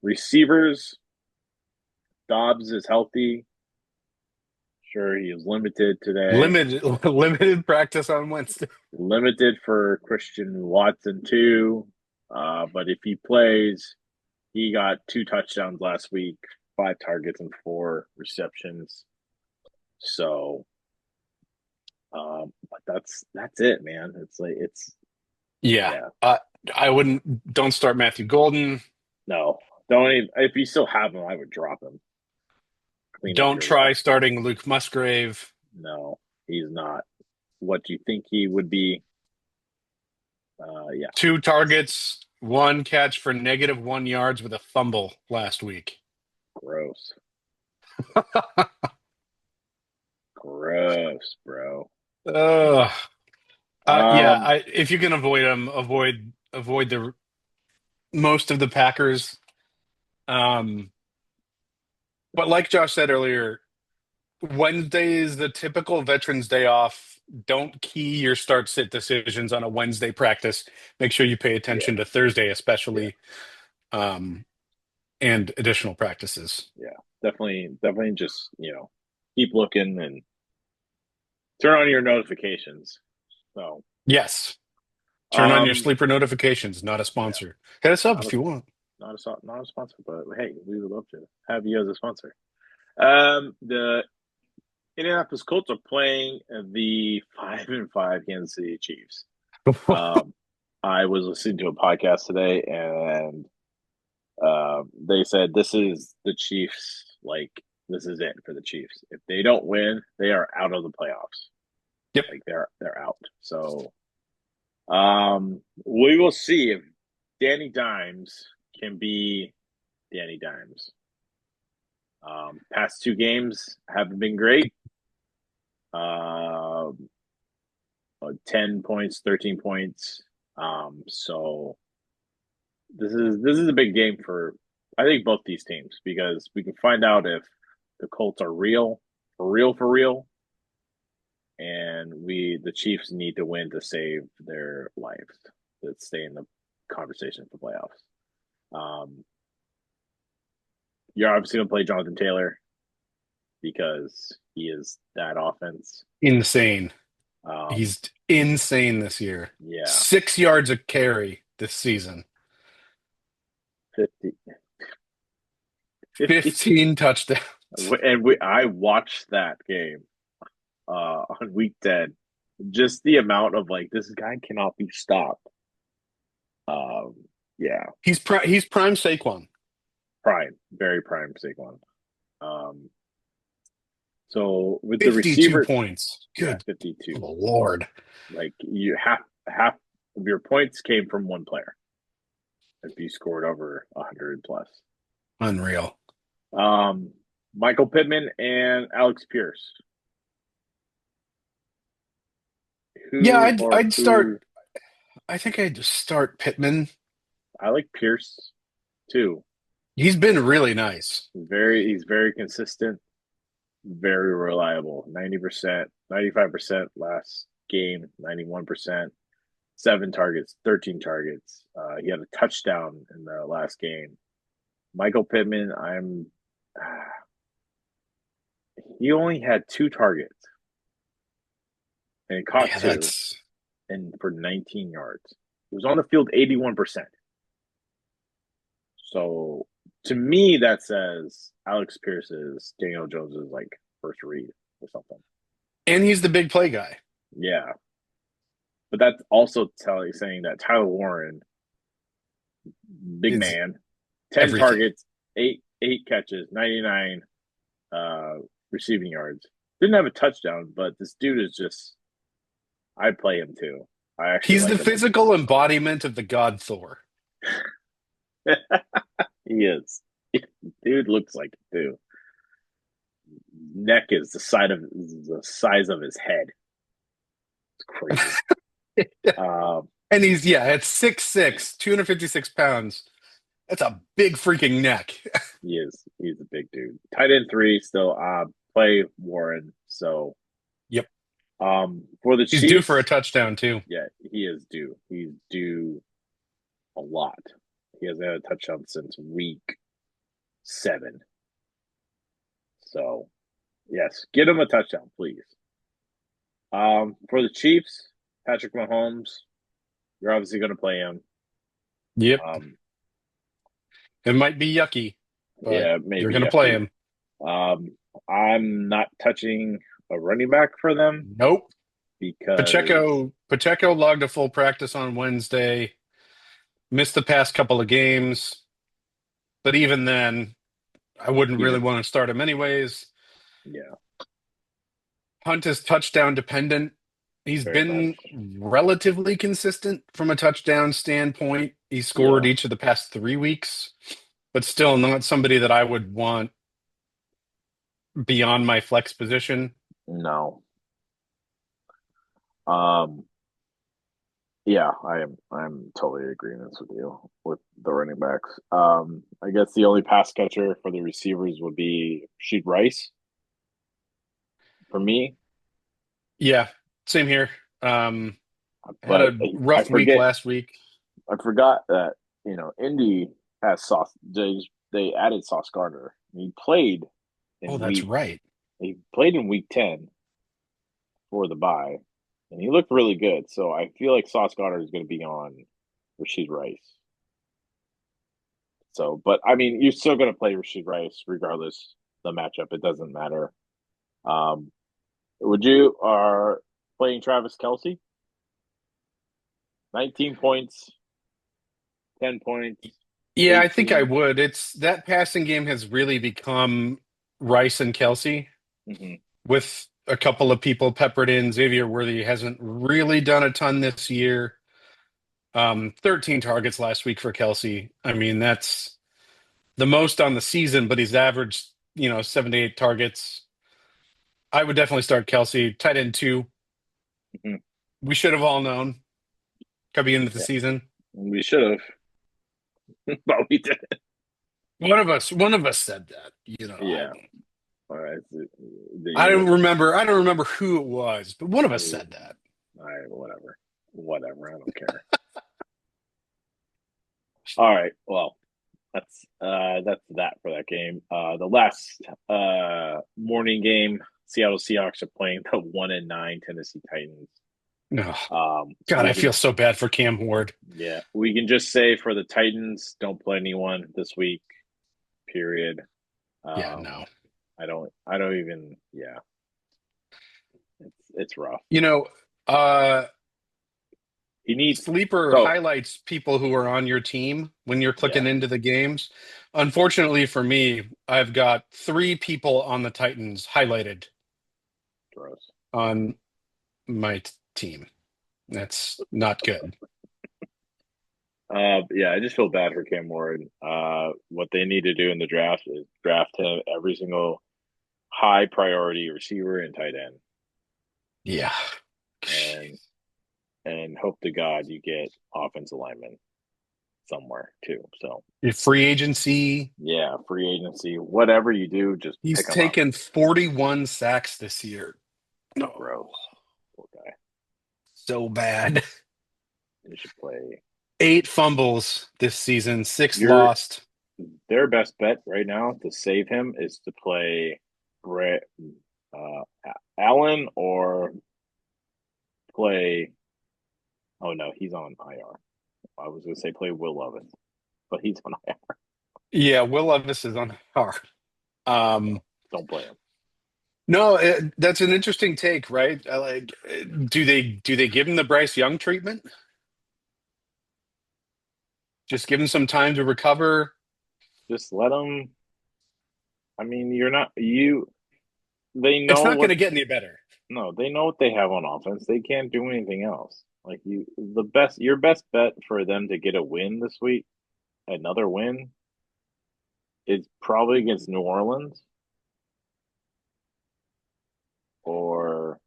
Receivers, Dobbs is healthy. Sure, he is limited today. Limited practice on Wednesday. Limited for Christian Watson too. But if he plays, he got 2 touchdowns last week, 5 targets and 4 receptions. So, but that's it, man. It's Yeah. Don't start Matthew Golden. No, don't even. If you still have him, I would drop him. Clean up Don't your try lineup. starting Luke Musgrave. No, he's not what you think he would be. Yeah, 2 targets, 1 catch for -1 yards with a fumble last week. gross. Gross, bro. If you can avoid them, avoid the most of the Packers. But like Josh said earlier, Wednesday is the typical Veterans Day off. Don't key your start-sit decisions on a Wednesday practice. Make sure you pay attention to Thursday, especially, and additional practices. Yeah, definitely. Just keep looking and turn on your notifications. So Yes, turn on your sleeper notifications. Not a sponsor. Hit us up if you want. Not a sponsor, but hey, we would love to have you as a sponsor. The Indianapolis Colts are playing the 5-5 Kansas City Chiefs. I was listening to a podcast today, and they said this is the Chiefs. Like, this is it for the Chiefs. If they don't win, they are out of the playoffs. Yep, like they're out. So, we will see if Danny Dimes can be Danny Dimes. Past 2 games haven't been great. 10 points, 13 points. So this is a big game for, I think, both these teams, because we can find out if the Colts are for real, and the Chiefs need to win to save their lives, to stay in the conversation for playoffs. You're obviously going to play Jonathan Taylor because he is that offense. Insane. He's insane this year. Yeah. 6 yards a carry this season. 15 touchdowns. And I watched that game on week 10. Just the amount of, like, this guy cannot be stopped. Yeah. He's prime Saquon. Very prime Saquon. So with 52 the receiver points. Good 52. Lord. Like, you half of your points came from one player if you scored over 100 plus. Unreal. Michael Pittman and Alex Pierce. I'd start. I think I'd just start Pittman. I like Pierce too. He's been really nice. He's very consistent, very reliable. 90%, 95% last game, 91%, 7 targets, 13 targets. He had a touchdown in the last game. Michael Pittman, he only had 2 targets, and he caught 2, and for 19 yards. He was on the field 81%. So, to me, that says Alex Pierce is Daniel Jones's, like, first read or something. And he's the big play guy. Yeah. But that's also saying that Tyler Warren, big man, 10 everything. targets, 8 catches, 99 receiving yards. Didn't have a touchdown, but this dude is just, I'd play him too. He's the physical embodiment of the god Thor. He is. Dude looks like it too. Neck is the size of his head. It's crazy. And he's at 6'6", 256 pounds. That's a big freaking neck. He is. He's a big dude. Tight end 3 still. Play Warren. So. Yep. For the Chiefs, he's due for a touchdown too. Yeah, he is due. He's due a lot. He hasn't had a touchdown since week 7. So, Yes, get him a touchdown, please. For the Chiefs, Patrick Mahomes, you're obviously going to play him. Yep. Um, It might be yucky, but yeah, you're maybe going to play yucky. him. I'm not touching a running back for them Nope. because Pacheco logged a full practice on Wednesday, missed the past couple of games, but even then, I wouldn't he really did. want to start him anyways. Yeah, Hunt is touchdown dependent. He's very been much. relatively consistent from a touchdown standpoint. He scored Yeah, each of the past 3 weeks, but still not somebody that I would want beyond my flex position. no. Um, yeah, I'm totally in agreement with you with the running backs. I guess the only pass catcher for the receivers would be Sheed Rice for me, Yeah, same here. Um, had but a I rough week forget last week. I forgot that Indy has Sauce. They added Sauce Gardner. He played Oh, in that's week right. he played in week 10 for the bye, and he looked really good. So I feel like Sauce Gardner is going to be on Rasheed Rice. So, but I mean, you're still going to play Rasheed Rice regardless the matchup. It doesn't matter. Um, would you are playing Travis Kelsey? 19 points, 10 points, Yeah, I think I 18. would. It's that passing game has really become Rice and Kelsey Mm-hmm. with a couple of people peppered in. Xavier Worthy hasn't really done a ton this year. 13 targets last week for Kelsey. I mean, that's the most on the season, but he's averaged, 7 to 8 targets. I would definitely start Kelsey. Tight end two. Mm-hmm. We should have all known coming into the Yeah, season. we should have, but we did. One of us said that. Yeah. All right. I don't remember who it was, but one of us said that. All right. Whatever. Whatever. I don't care. All right. Well, that's that for that game. The last morning game, Seattle Seahawks are playing the 1-9 Tennessee Titans. No, So God, we I can feel so bad for Cam Ward. yeah, we can just say for the Titans, don't play anyone this week. Period. Yeah, Um, no. I don't even yeah. It's rough. You know, uh, He needs Sleeper so highlights people who are on your team when you're yeah, clicking into the games. Unfortunately for me, I've got 3 people on the Titans highlighted gross. on my team. That's not good. Yeah, I just feel bad for Cam Ward. What they need to do in the draft is draft him every single high priority receiver and tight end, Yeah. and hope to God you get offensive lineman somewhere too. So Your free agency, yeah, free agency, whatever you do, just he's pick him up. taken 41 sacks this year. No, Gross, poor guy. so bad. You should play. 8 fumbles this season, 6 Your lost. their best bet right now to save him is to play Brett uh, Allen or play. Oh no, he's on IR. I was going to say play Will Levis, but he's on IR. Yeah, Will Levis is on par. So Um, don't play him. no, that's an interesting take, right? Do they give him the Bryce Young treatment? Just give him some time to recover. Just let him. I mean, you're not you. They It's know not going what. to get any better. No, they know what they have on offense. They can't do anything else. Like your best bet for them to get a win this week, another win, is probably against New Orleans or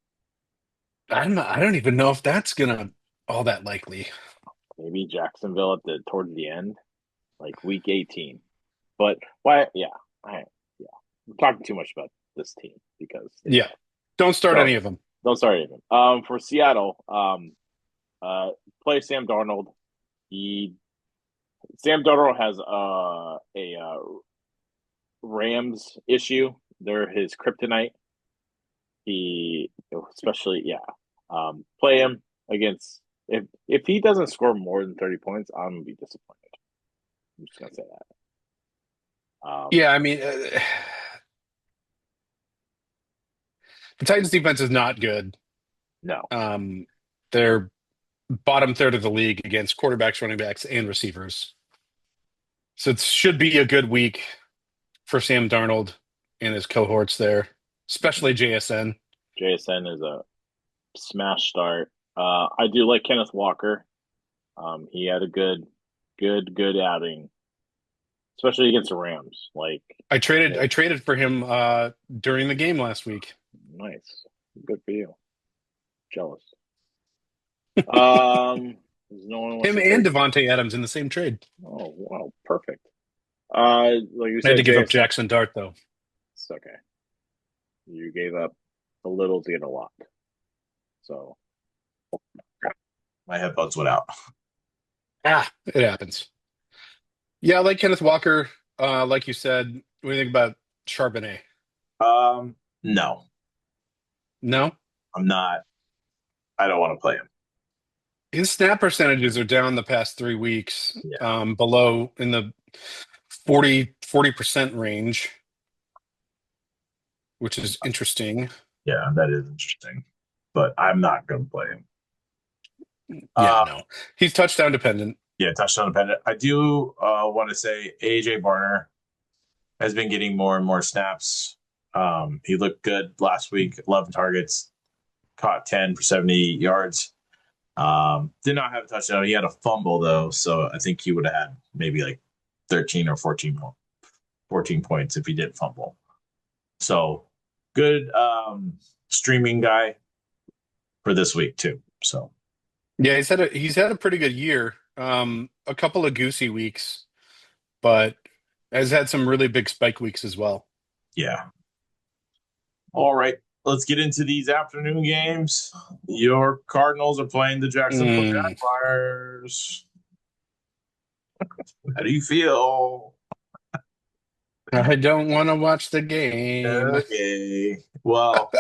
I don't even know if that's gonna all that likely. maybe Jacksonville towards the end, like week 18. But why? Yeah, yeah. I'm talking too much about this team because they Yeah. suck. Don't start So any of them. don't start even. For Seattle, uh, play Sam Darnold. He Sam Darnold has a Rams issue. They're his kryptonite. he especially play him against if he doesn't score more than 30 points, I'm gonna be disappointed. I'm just gonna say that. Yeah, I mean, the Titans defense is not good. No. They're bottom third of the league against quarterbacks, running backs, and receivers. So it should be a good week for Sam Darnold and his cohorts there, especially JSN. JSN is a smash start. I do like Kenneth Walker. He had a good outing, especially against the Rams. Like I traded for him during the game last week. nice, good for you. Jealous. There's no one wants Him to and trade. Devontae Adams in the same trade. Oh wow, perfect. Like you I had said, to give up JSN, Jackson Dart though. it's okay. You gave up a little to get a lot. So My headphones went out. It happens. Yeah, I like Kenneth Walker. Like you said, what do you think about Charbonnet? No, No? I'm not. I don't want to play him. His snap percentages are down the past 3 weeks, Yeah. below in the 40% range, which is interesting. Yeah, that is interesting. But I'm not going to play him. Yeah, no. He's touchdown dependent. Yeah, touchdown dependent. I do want to say AJ Barner has been getting more and more snaps. He looked good last week, 11 targets, caught 10 for 70 yards. Did not have a touchdown. He had a fumble, though, so I think he would have had maybe like 13 or 14 points if he didn't fumble. So good streaming guy for this week, too. So Yeah, he's had a pretty good year. A couple of goosey weeks, but has had some really big spike weeks as well. yeah. All right. Let's get into these afternoon games. Your Cardinals are playing the Jacksonville Jaguars. How do you feel? I don't want to watch the game. Okay. Well,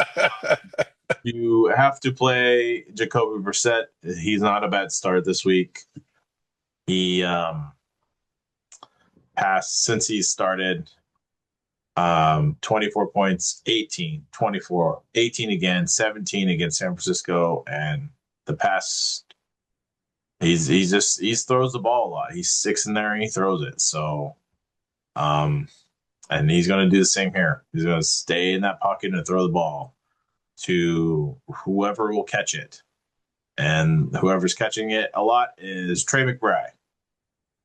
you have to play Jacoby Brissett. He's not a bad start this week. He passed since he started 24 points, 18, 24, 18 again, 17 against San Francisco, and the past he throws the ball a lot. He sticks in there and he throws it. So and he's going to do the same here. He's going to stay in that pocket and throw the ball to whoever will catch it. And whoever's catching it a lot is Trey McBride.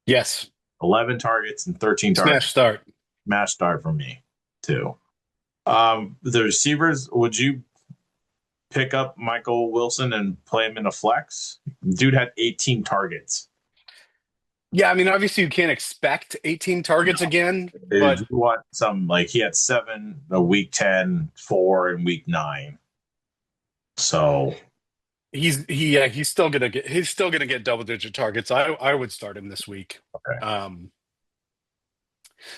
Yes. 11 targets and 13 targets. Smash start. Smash start from me, too. The receivers, would you pick up Michael Wilson and play him in a flex? Dude had 18 targets. Yeah, I mean, obviously you can't expect 18 targets again, but you want some, like he had 7 a week 10, 4 in week 9. So he's still gonna get double-digit targets. I would start him this week. okay.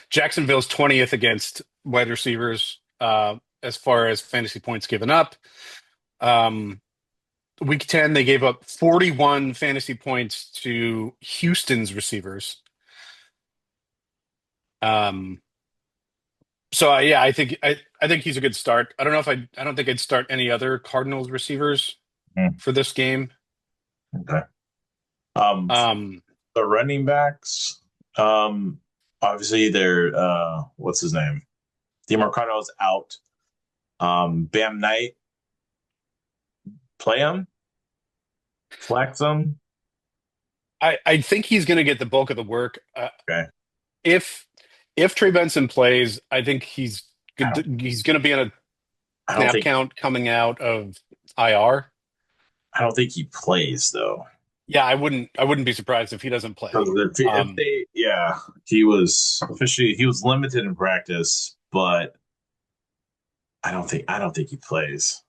Jacksonville's 20th against wide receivers as far as fantasy points given up. Week 10, they gave up 41 fantasy points to Houston's receivers. So I think he's a good start. I don't think I'd start any other Cardinals receivers for this game. Okay. The running backs, obviously they're what's his name? DeMarcano's out. Bam Knight, play him, flex him. I think he's going to get the bulk of the work. Okay. If Trey Benson plays, I think he's going to be on a snap count coming out of IR. I don't think he plays though. Yeah, I wouldn't be surprised if he doesn't play. He was limited in practice, but I don't think he plays.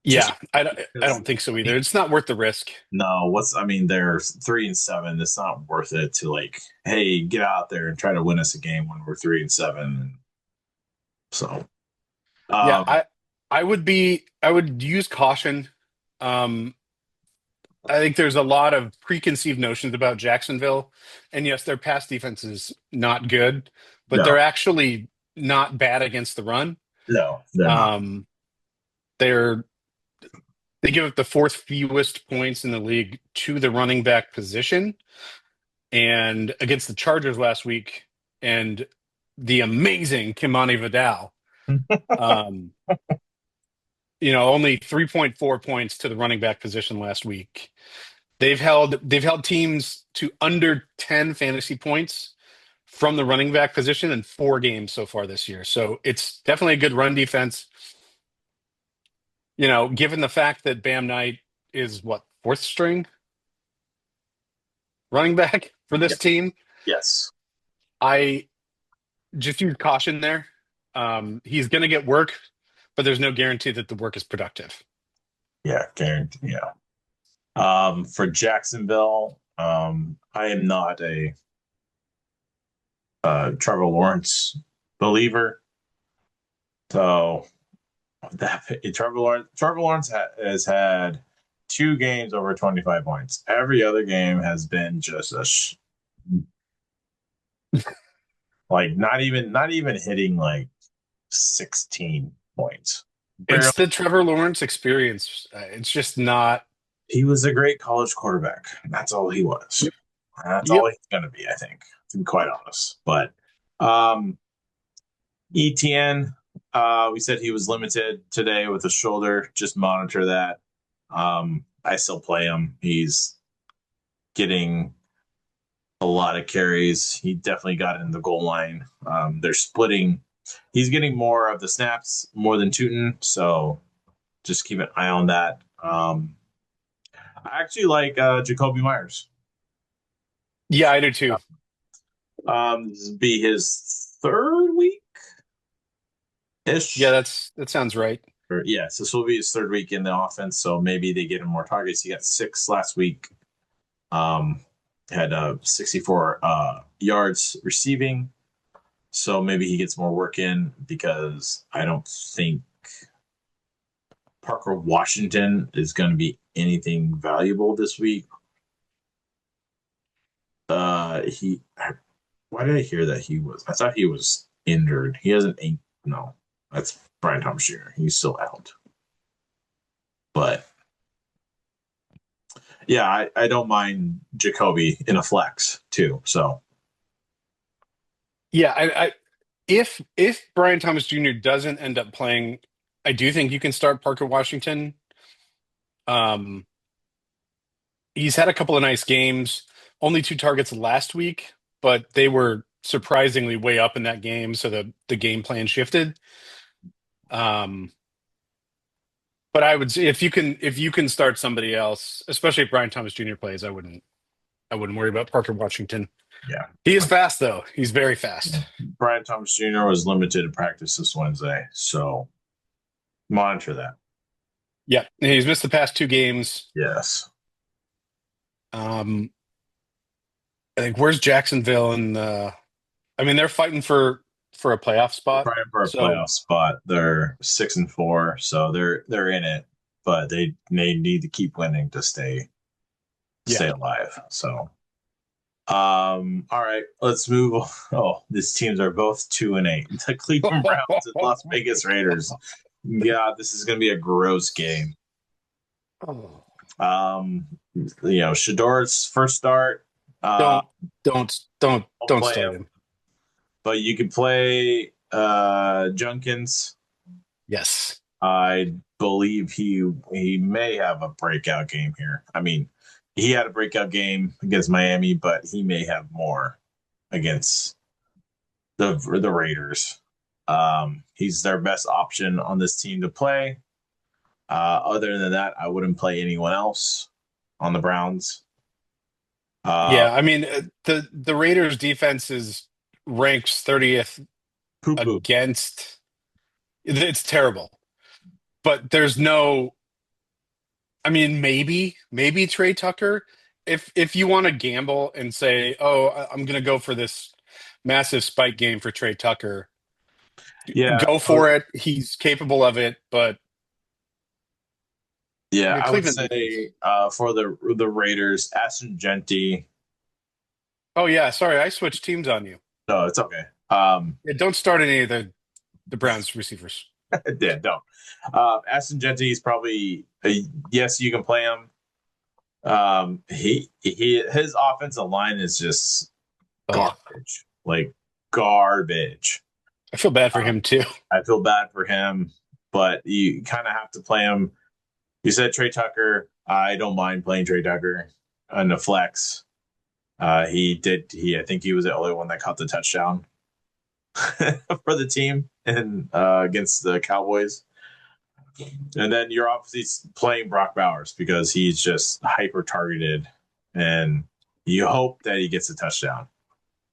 Yeah, I don't think so either. It's not worth the risk. No, they're 3-7. It's not worth it to hey, get out there and try to win us a game when we're 3-7. So, yeah, I would use caution. Um, I think there's a lot of preconceived notions about Jacksonville, and yes, their pass defense is not good, but they're No, actually not bad against the run. no, they're not. Um, they're they give up the fourth fewest points in the league to the running back position, and against the Chargers last week, and the amazing Kimani Vidal. Um, only 3.4 points to the running back position last week. They've held teams to under 10 fantasy points from the running back position in 4 games so far this year. So it's definitely a good run defense. Given the fact that Bam Knight is what, fourth string running back for this Yep. team, Yes. I just use caution there. He's going to get work, but there's no guarantee that the work is productive. Yeah, guarantee. Yeah. For Jacksonville, I am not a Trevor Lawrence believer. So that Trevor Lawrence has had 2 games over 25 points. Every other game has been just like not even hitting like 16 points. Barely. It's the Trevor Lawrence experience. It's just not. He was a great college quarterback. That's all he was. Yep. That's Yep. all he's going to be, I think, to be quite honest. But ETN, we said he was limited today with a shoulder. Just monitor that. I still play him. He's getting a lot of carries. He definitely got in the goal line. They're splitting. He's getting more of the snaps more than Tootin, so just keep an eye on that. I actually like Jacoby Myers. Yeah, I do too. This will be his 3rd week ish. Yeah, that sounds right. So this will be his 3rd week in the offense. So maybe they get him more targets. He got 6 last week. Had 64 yards receiving. So maybe he gets more work in because I don't think Parker Washington is going to be anything valuable this week. Why did I hear that I thought he was injured. He hasn't. No, that's Brian Thomas Jr. He's still out. But yeah, I don't mind Jacoby in a flex too. So yeah, if Brian Thomas Jr. doesn't end up playing, I do think you can start Parker Washington. He's had a couple of nice games. Only 2 targets last week, but they were surprisingly way up in that game, so the game plan shifted. But I would say if you can start somebody else, especially if Brian Thomas Jr. plays, I wouldn't worry about Parker Washington. yeah, He is fast though. He's very fast. Brian Thomas Jr. was limited to practice this Wednesday, so monitor that. Yeah, he's missed the past 2 games. Yes. I think where's Jacksonville in the? I mean, they're fighting for a playoff spot. Trying for a playoff spot. They're 6-4, so they're in it, but they need to keep winning to stay alive. So, all right, let's move on. Oh, these teams are both 2-8. The Cleveland Browns and Las Vegas Raiders. God, this is going to be a gross game. Shador's first start. Don't start him. But you can play Junkins. Yes. I believe he may have a breakout game here. I mean, he had a breakout game against Miami, but he may have more against the Raiders. He's their best option on this team to play. Other than that, I wouldn't play anyone else on the Browns. I mean, the Raiders defense ranks 30th against. It's terrible, but there's no. I mean, maybe Trey Tucker. If you want to gamble and say, "Oh, I'm going to go for this massive spike game for Trey Tucker," yeah, go for it. He's capable of it, but Yeah, I would Cleveland. say for the Raiders, Aston. Oh yeah, sorry, I switched teams on you. No, it's okay. Yeah, don't start any of the Browns receivers. Yeah, don't. Aston Genty is probably yes, you can play him. His offensive line is just Oh, garbage, like garbage. I feel bad for him too. I feel bad for him, but you kind of have to play him. You said Trey Tucker. I don't mind playing Trey Tucker on the flex. He did. I think he was the only one that caught the touchdown for the team and against the Cowboys. And then you're obviously playing Brock Bowers because he's just hyper targeted, and you hope that he gets a touchdown.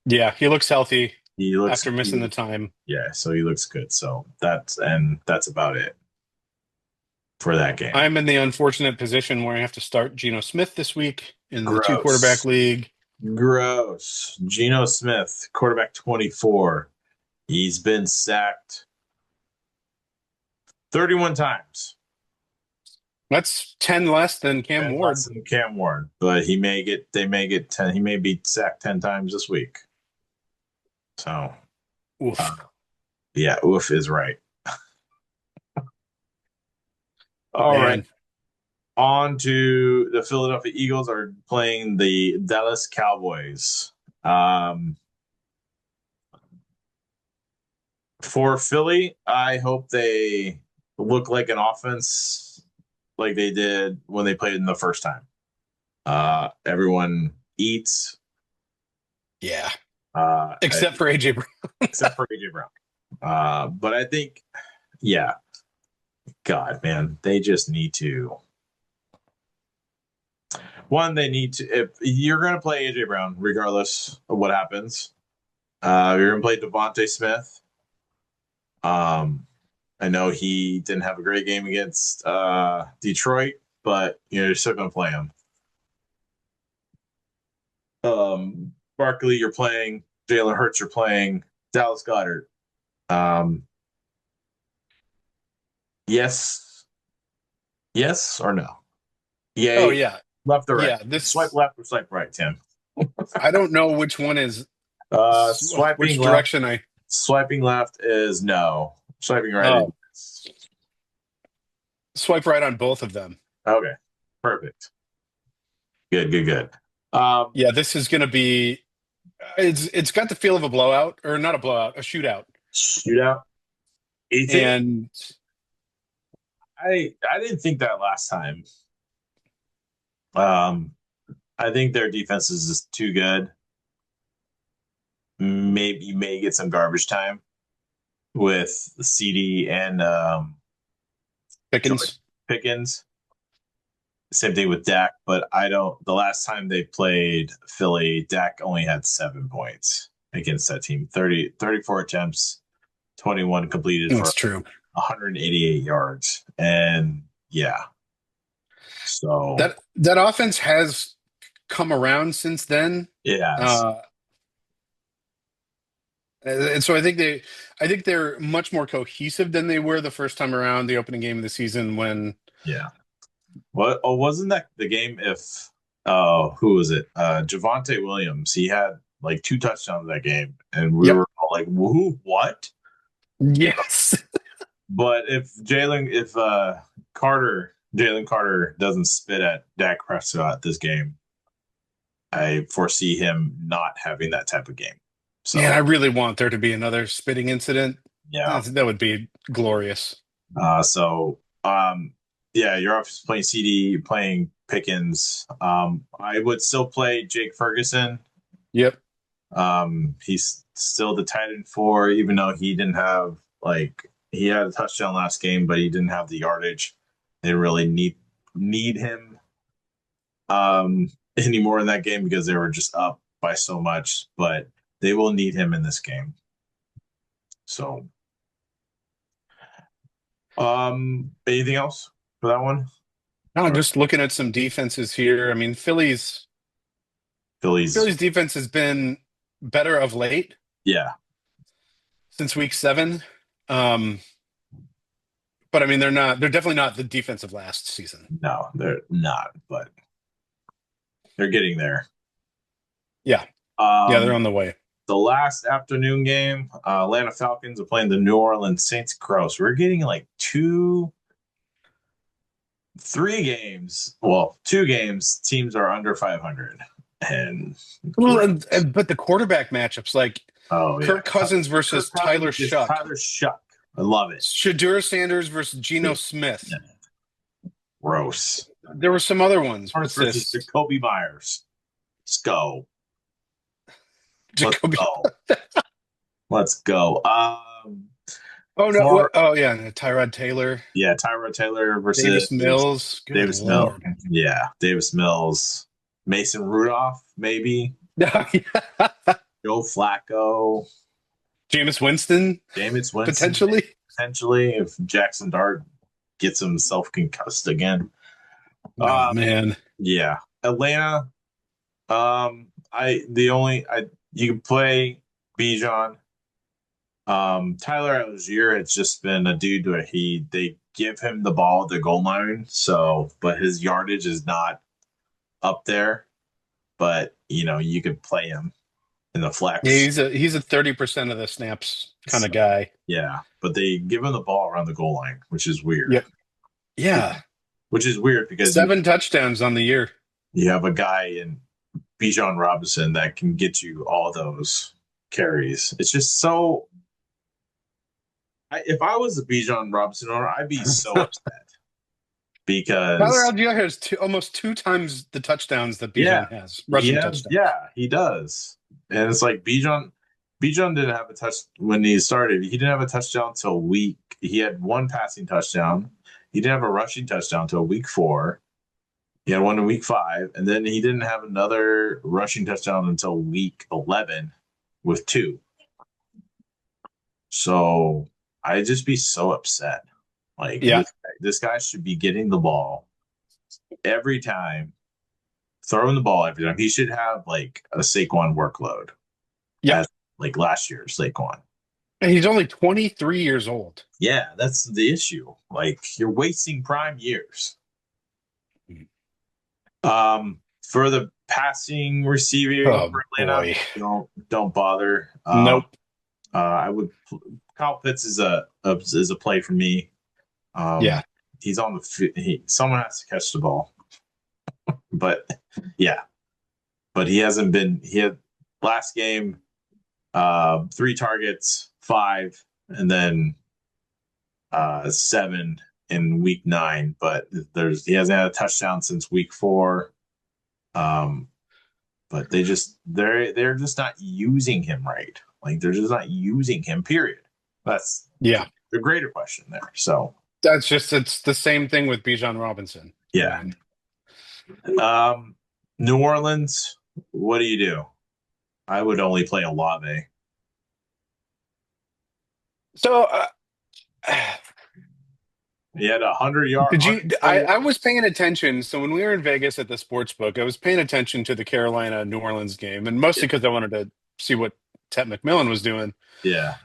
Yeah, he looks healthy He looks after missing the time. Yeah, so he looks good. So that's about it for that game. I'm in the unfortunate position where I have to start Geno Smith this week in the Gross. 2-quarterback league. Gross. Geno Smith, quarterback 24. He's been sacked 31 times. That's 10 less than Cam And Ward. less than Cam Ward, but they may get 10. He may be sacked 10 times this week. So, Oof. yeah, oof is right. All Man. right. On to the Philadelphia Eagles are playing the Dallas Cowboys. For Philly, I hope they look like an offense like they did when they played in the first time. Everyone eats. Yeah. Except for AJ Brown. Except for AJ Brown. But I think, yeah, God, man, they just need to. One, they need to. If you're going to play AJ Brown, regardless of what happens, you're going to play Devontae Smith. I know he didn't have a great game against Detroit, but you're still going to play him. Barkley, you're playing. Jalen Hurts, you're playing. Dallas Goedert. Yes or no? Yeah. Oh, yeah. Left or right? Yeah, this Swipe left or swipe right, Tim? I don't know which one is Swiping which left. direction Swiping left is no. Swiping right is swipe right on both of them. okay. Perfect. Good. Yeah, this is going to be it's got the feel of a blowout, or not a blowout, a shootout. Shootout. And I didn't think that last time. I think their defense is just too good. Maybe you may get some garbage time with CD and Pickens. Same thing with Dak, but the last time they played Philly, Dak only had 7 points against that team. 34 attempts, 21 completed that's for true. 188 yards. And yeah. So that offense has come around since then. Yeah. And so I think they're much more cohesive than they were the first time around, the opening game of the season when. Yeah. What? Oh, wasn't that the game? If who was it? Javonte Williams. He had like 2 touchdowns that game, and we were all like, "Who? What?" Yes. But if Jalen Carter doesn't spit at Dak Prescott this game, I foresee him not having that type of game. So, yeah, I really want there to be another spitting incident. Yeah, that would be glorious. Yeah, you're obviously playing CD, playing Pickens. I would still play Jake Ferguson. Yep. He's still the tight end 4, even though he didn't have he had a touchdown last game, but he didn't have the yardage. They really need him anymore in that game because they were just up by so much. But they will need him in this game. So, anything else for that one? No, just looking at some defenses here. I mean, Philly's defense has been better of late. Yeah. Since week 7. but I mean, they're not. They're definitely not the defense of last season. No, they're not, but they're getting there. Yeah, they're on the way. The last afternoon game, Atlanta Falcons are playing the New Orleans Saints. Gross. We're getting like 3 games. Well, 2 games. Teams are under 500, and but the quarterback matchups, like Kirk Cousins versus Kirk Tyler Cousins Shuck, Tyler Shuck. I love it. Shadur Sanders versus Geno Smith. Gross. There were some other ones. What's Versus this? Jacoby Myers. Let's go. Jacoby. Let's go. Oh no! Oh yeah, Tyrod Taylor. Yeah, Tyrod Taylor versus Davis Mills. Davis Mills. Yeah, Davis Mills. Mason Rudolph, maybe. Joe Flacco. Jameis Winston. Potentially. Potentially, if Jackson Dart gets himself concussed again. Oh man. Yeah. Atlanta. You can play Bijan. Tyler Algier has just been a dude where they give him the ball at the goal line, but his yardage is not up there. But you could play him in the flex. Yeah, he's a 30% of the snaps kind of guy. Yeah, but they give him the ball around the goal line, which is weird. Yep. Yeah. Which is weird because 7 touchdowns on the year. You have a guy in Bijan Robinson that can get you all those carries. It's just so. If I was a Bijan Robinson owner, I'd be so upset because Tyler Algier has almost 2 times the touchdowns that Bijan has. Rushing touchdowns. Yeah, he does. And it's like Bijan didn't have a touch when he started. He didn't have a touchdown till week. He had 1 passing touchdown. He didn't have a rushing touchdown till week 4. He had 1 in week 5, and then he didn't have another rushing touchdown until week 11 with 2. So I'd just be so upset. Like, this guy should be getting the ball every time, throwing the ball every time. He should have like a Saquon workload. Yeah, like last year's Saquon. And he's only 23 years old. Yeah, that's the issue. Like, you're wasting prime years. For the passing receiver for Atlanta, don't bother. Nope. I would. Kyle Pitts is a play for me. He's on the. Someone has to catch the ball. But he hasn't been. He had last game, 3 targets, 5, and then 7 in week 9. But he hasn't had a touchdown since week 4. But they're just not using him right. Like, they're just not using him. Period. That's the greater question there. So it's the same thing with Bijan Robinson. Yeah. New Orleans, what do you do? I would only play Olave. So he had 100 yards. I was paying attention. So when we were in Vegas at the sports book, I was paying attention to the Carolina New Orleans game, and mostly because I wanted to see what Ted McMillan was doing. Yeah.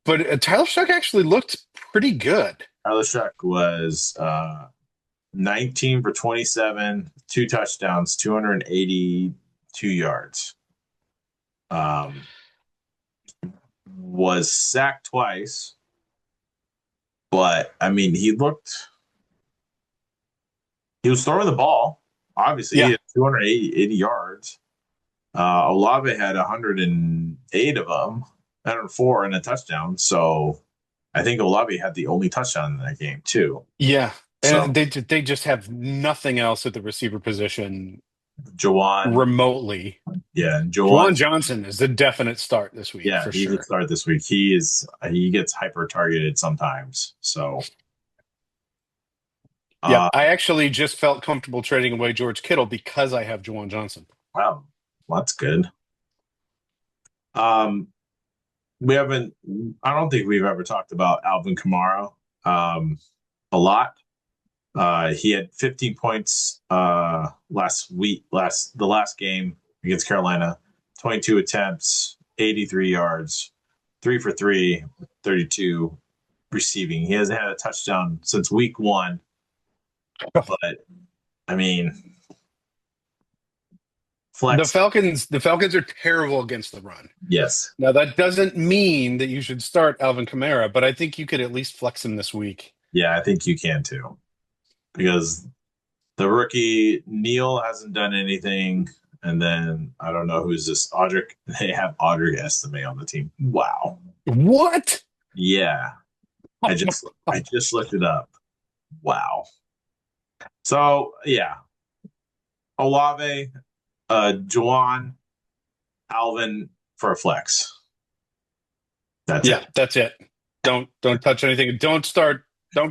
But Tyler Shuck actually looked pretty good. Tyler Shuck was 19 for 27, 2 touchdowns, 282 yards. Was sacked twice. But, I mean, he was throwing the ball. Obviously, he had 280 yards. Olave had 108 of them, 104 and a touchdown. So I think Olave had the only touchdown in that game, too. Yeah. And they just have nothing else at the receiver position. Juwan. Remotely. Yeah. Juwan Johnson is a definite start this week. Yeah, he would start this week. He gets hyper targeted sometimes. So I actually just felt comfortable trading away George Kittle because I have Juwan Johnson. Wow. Well, that's good. I don't think we've ever talked about Alvin Kamara a lot. He had 15 points the last game against Carolina, 22 attempts, 83 yards, 3 for 3, 32 receiving. He hasn't had a touchdown since week 1. But I mean, flex. The Falcons are terrible against the run. Yes. Now that doesn't mean that you should start Alvin Kamara, but I think you could at least flex him this week. Yeah, I think you can too. Because the rookie Neal hasn't done anything. And then I don't know who's this Audric. They have Audric Estime on the team. Wow. What? Yeah. I just looked it up. Wow. So yeah. Olave, Juwan, Alvin for a flex. That's it. That's it. Don't touch anything. Don't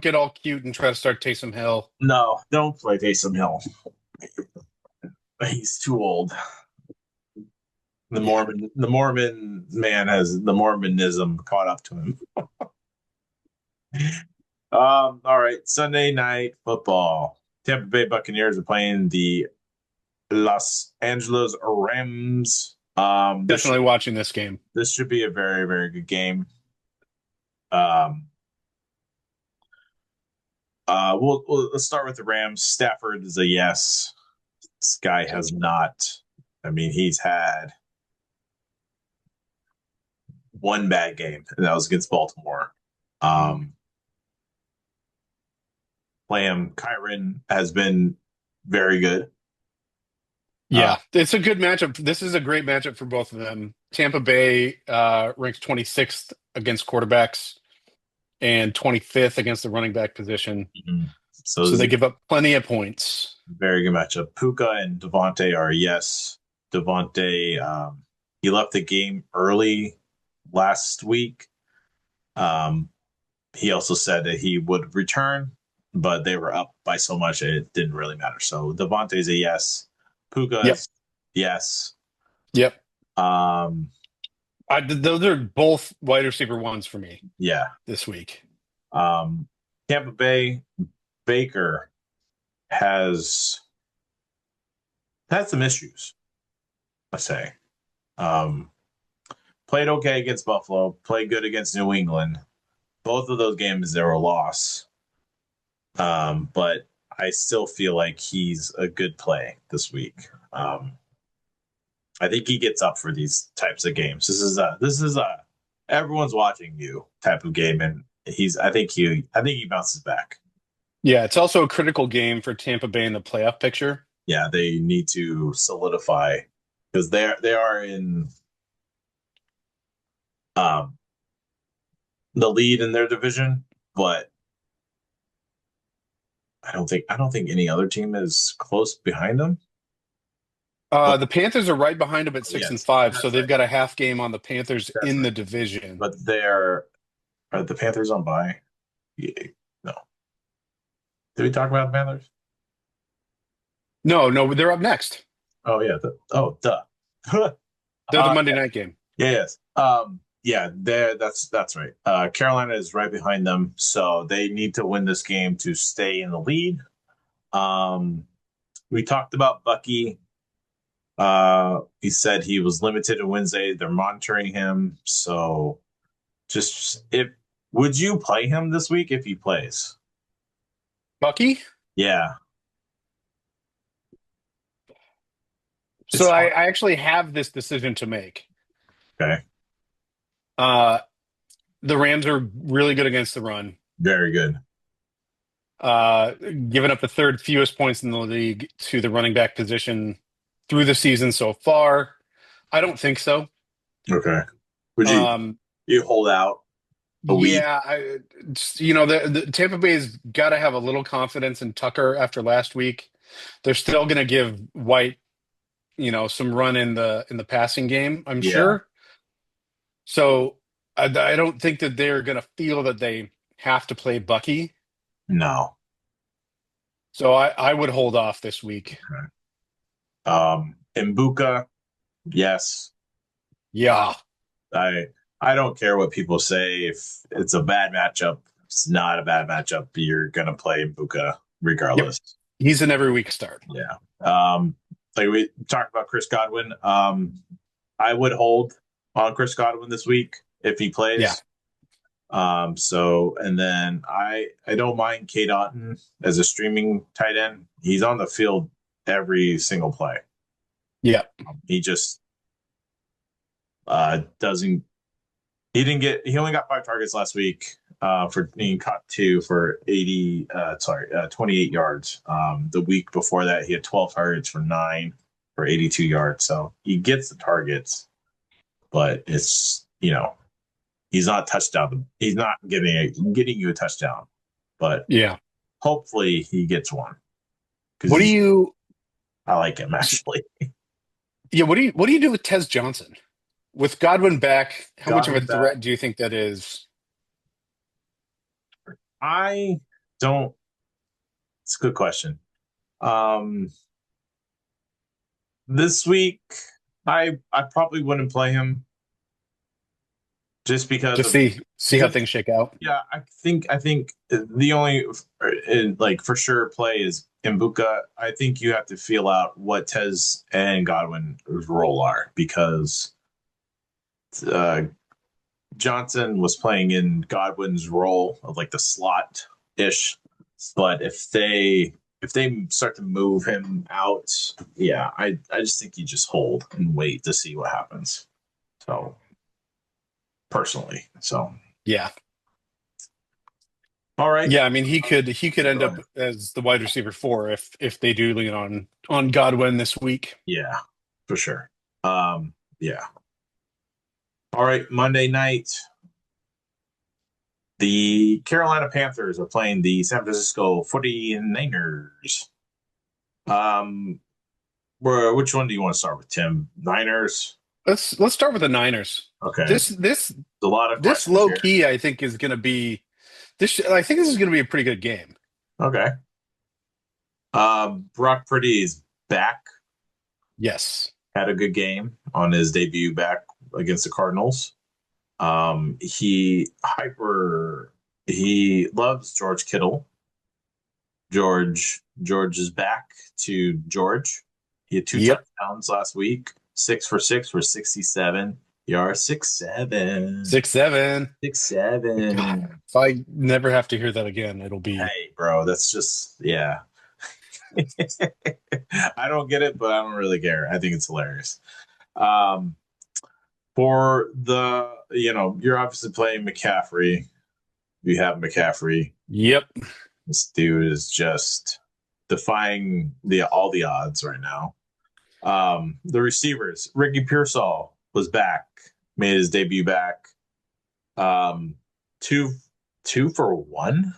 get all cute and try to start Taysom Hill. No, don't play Taysom Hill. He's too old. The Mormon man has the Mormonism caught up to him. All right, Sunday night football. Tampa Bay Buccaneers are playing the Los Angeles Rams. Definitely watching this game. This should be a very, very good game. Let's start with the Rams. Stafford is a yes. This guy has not. I mean, he's had one bad game, and that was against Baltimore. Kyron has been very good. Yeah, it's a good matchup. This is a great matchup for both of them. Tampa Bay ranks 26th against quarterbacks and 25th against the running back position. Mm-hmm. So they give up plenty of points. Very good matchup. Puka and Devontae are yes. Devontae, he left the game early last week. He also said that he would return, but they were up by so much it didn't really matter. So Devontae's a yes. Puka is yes. Yep. Those are both wide receiver ones for me. Yeah. This week. Tampa Bay Baker has had some issues, I say. Played okay against Buffalo, played good against New England. Both of those games, there were a loss. But I still feel like he's a good play this week. I think he gets up for these types of games. This is a everyone's watching you type of game, and I think he bounces back. Yeah, it's also a critical game for Tampa Bay in the playoff picture. Yeah, they need to solidify because they are in the lead in their division, but I don't think any other team is close behind them. The Panthers are right behind them at 6-5, so they've got a half game on the Panthers in the division. But are the Panthers on bye? Yeah, no. Did we talk about the Panthers? No, they're up next. Oh yeah. Duh. They're the Monday night game. Yes. That's right. Carolina is right behind them, so they need to win this game to stay in the lead. We talked about Bucky. He said he was limited on Wednesday. They're monitoring him, so would you play him this week if he plays? Bucky? Yeah. So I actually have this decision to make. Okay. The Rams are really good against the run. Very good. Giving up the third fewest points in the league to the running back position through the season so far. I don't think so. Okay. Would you hold out a week? Yeah. The Tampa Bay's got to have a little confidence in Tucker after last week. They're still going to give White, some run in the passing game, I'm sure. So I don't think that they're going to feel that they have to play Bucky. No. So I would hold off this week. Okay. Mbuka, yes. Yeah. I don't care what people say. If it's a bad matchup, it's not a bad matchup. You're going to play Mbuka regardless. Yep. He's an every week start. Yeah. Like we talked about Chris Godwin. I would hold on Chris Godwin this week if he plays. So and then I don't mind Kate Otten as a streaming tight end. He's on the field every single play. Yeah. He just doesn't. He only got 5 targets last week. For being caught 2 for 28 yards. The week before that, he had 12 targets for 9 for 82 yards. So he gets the targets, but it's he's not touchdown. He's not getting you a touchdown, but Yeah. hopefully he gets one. What do you? I like him actually. Yeah. What do you do with Tez Johnson with Godwin back? How much of a Godwin threat back. do you think that is? I don't. It's a good question. This week, I probably wouldn't play him just because Just of see how things shake out. yeah. I think the only for sure play is Mbuka. I think you have to feel out what Tez and Godwin's role are because Johnson was playing in Godwin's role of like the slot ish, but if they start to move him out, yeah, I just think you just hold and wait to see what happens. So personally, Yeah. all right, Yeah. I mean, he could end Go up ahead. as the wide receiver 4 if they do lean on Godwin this week. Yeah, for sure. Yeah. All right, Monday night. The Carolina Panthers are playing the San Francisco 49ers. Which one do you want to start with, Tim? Niners? Let's start with the Niners. Okay. This a lot of this questions low here. key, I think, is going to be this. I think this is going to be a pretty good game. Okay. Brock Purdy is back. Yes. Had a good game on his debut back against the Cardinals. He loves George Kittle. George is back to George. He had 2 touchdowns last week. 6 for 6 for 67 yards. 6'7". 6'7". 6'7". If I never have to hear that again, it'll be. Hey, bro, that's just yeah. I don't get it, but I don't really care. I think it's hilarious. For the you're obviously playing McCaffrey. You have McCaffrey. Yep. This dude is just defying all the odds right now. The receivers, Ricky Pearsall was back, made his debut back. 2 for 1,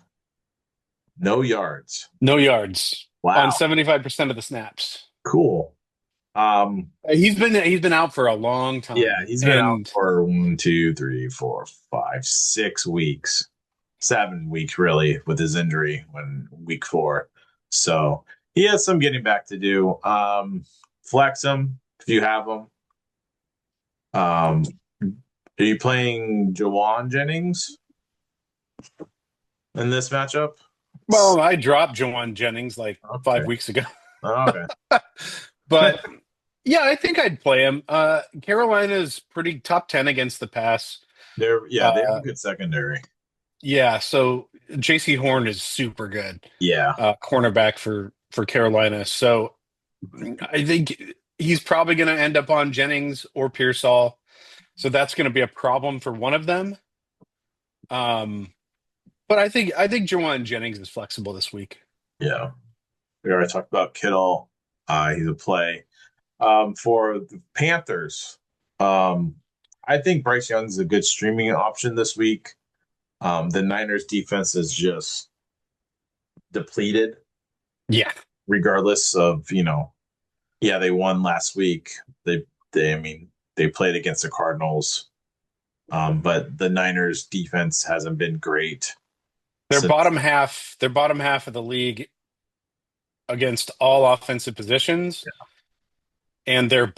no yards. No yards. Wow. On 75% of the snaps. Cool. He's been out for a long time. Yeah, he's been out for 1, 2, 3, 4, 5, 6 weeks. 7 weeks really with his injury when week 4. So he has some getting back to do. Flex him if you have him. Are you playing Jawan Jennings in this matchup? Well, I dropped Jawan Jennings like 5 weeks ago. Oh, okay. But yeah, I think I'd play him. Carolina's pretty top 10 against the pass. They have a good secondary. Yeah, so J.C. Horn is super good. Yeah. Cornerback for Carolina. So I think he's probably going to end up on Jennings or Pearsall. So that's going to be a problem for one of them. But I think Jawan Jennings is flexible this week. Yeah. We already talked about Kittle. He's a play. For the Panthers, I think Bryce Young's a good streaming option this week. The Niners defense is just depleted. Yeah. Regardless of, they won last week. They played against the Cardinals. But the Niners defense hasn't been great. They're bottom half of the league against all offensive positions. Yeah. And they're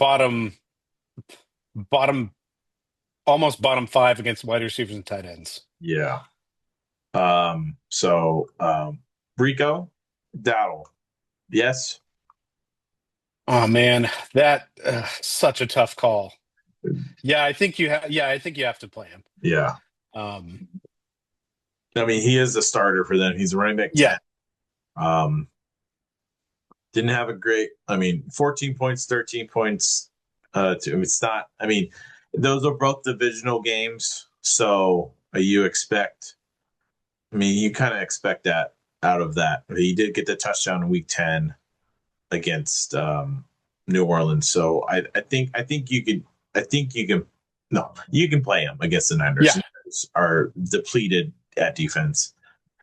almost bottom 5 against wide receivers and tight ends. Yeah. Rico Dowdle. Yes. Oh man, that such a tough call. Yeah, I think you have to play him. Yeah. I mean, he is a starter for them. He's a running back 10. Yeah. Didn't have a great, 14 points, 13 points. It's not, those are both divisional games. So you kind of expect that out of that. He did get the touchdown in week 10 against New Orleans. So I think you can play him against the Niners. Yeah. The Niners are depleted at defense.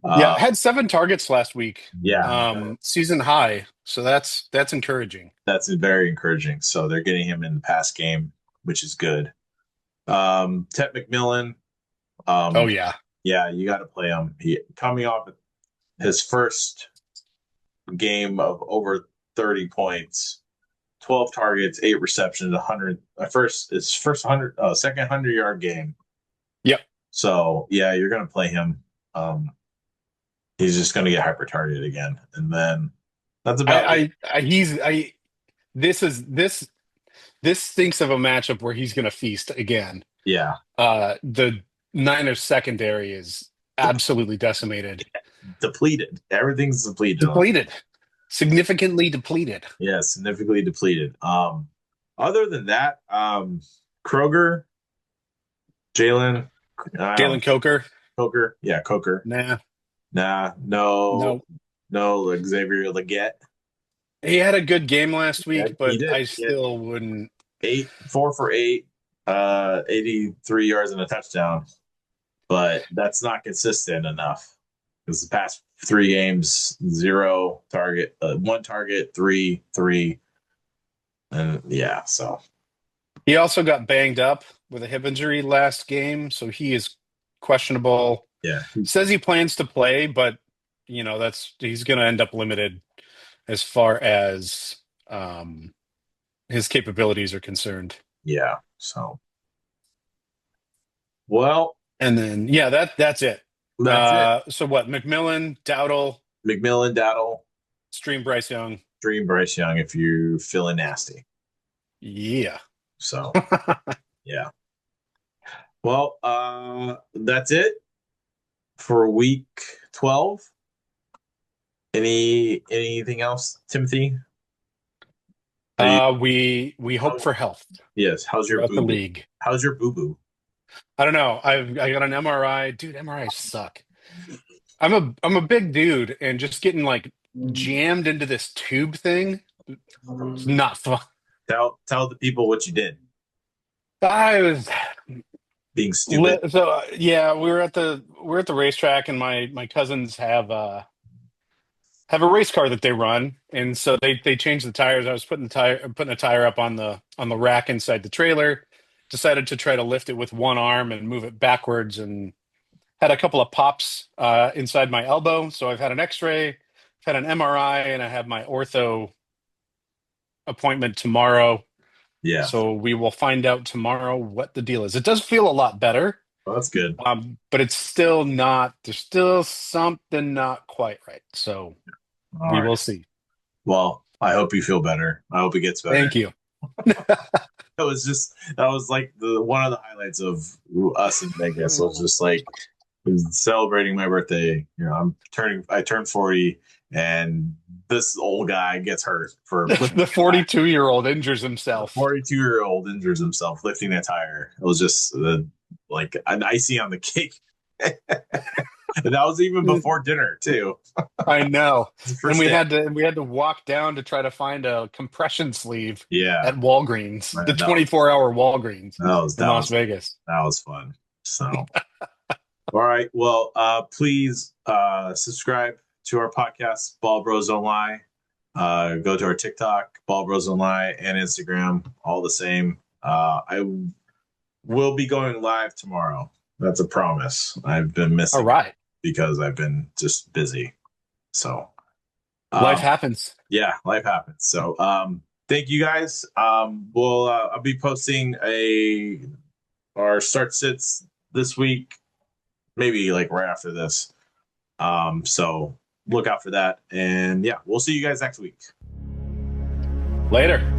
Had 7 targets last week. Yeah. Season high. So that's encouraging. That's very encouraging. So they're getting him in the pass game, which is good. Ted McMillan. Oh yeah. Yeah, you got to play him. He coming off his first game of over 30 points, 12 targets, 8 receptions, 100. Second 100-yard game. Yep. So yeah, you're going to play him. He's just going to get hyper targeted again, and then that's about. This thinks of a matchup where he's going to feast again. Yeah. The Niners secondary is absolutely decimated. Depleted. Everything's depleted. Depleted. Significantly depleted. Yeah, significantly depleted. Other than that, Kroger, Jalen Coker. Coker. Yeah, Coker. No. No, Xavier Legette. He had a good game last week, Yeah, but I still wouldn't. 4 for 8, 83 yards and a touchdown. But that's not consistent enough. Because the past 3 games, 0 target, 1 target, 3, and yeah. So he also got banged up with a hip injury last game, so he is questionable. Yeah, he says he plans to play, but he's going to end up limited as far as his capabilities are concerned. Yeah. So, well, and then that's it. That's it. So what? McMillan, Dowdle, Stream Bryce Young. If you're feeling nasty. Yeah. So, yeah. Well, that's it for week 12. Anything else, Timothy? We hope for health. Yes. How's your the league? How's your boo-boo? I don't know. I got an MRI. Dude, MRIs suck. I'm a big dude, and just getting jammed into this tube thing, it's not fun. Tell the people what you did. I was being stupid. So we're at the racetrack, and my cousins have a race car that they run, and so they changed the tires. I was putting a tire up on the rack inside the trailer. Decided to try to lift it with one arm and move it backwards, and had a couple of pops inside my elbow. So I've had an X-ray, I've had an MRI, and I have my ortho appointment tomorrow. Yeah. So we will find out tomorrow what the deal is. It does feel a lot better. Well, that's good. But it's still not. There's still something not quite right. So we will see. Well, I hope you feel better. I hope it gets better. Thank you. That was like one of the highlights of us in Vegas. Was just like celebrating my birthday. I turned 40, and this old guy gets hurt for the 42-year-old injures himself. 42-year-old injures himself lifting a tire. It was just like an icing on the cake. And that was even before dinner too. I know. And we had to walk down to try to find a compression sleeve at Walgreens, the 24-hour Walgreens in Las Vegas. That was fun. So all right. Well, please subscribe to our podcast, Ball Bros Online. Go to our TikTok, Ball Bros Online, and Instagram, all the same. I will be going live tomorrow. That's a promise. I've been missing. All right. Because I've been just busy. So life happens. Yeah, life happens. So thank you guys. I'll be posting our start sits this week, maybe like right after this. So look out for that. And yeah, we'll see you guys next week. Later.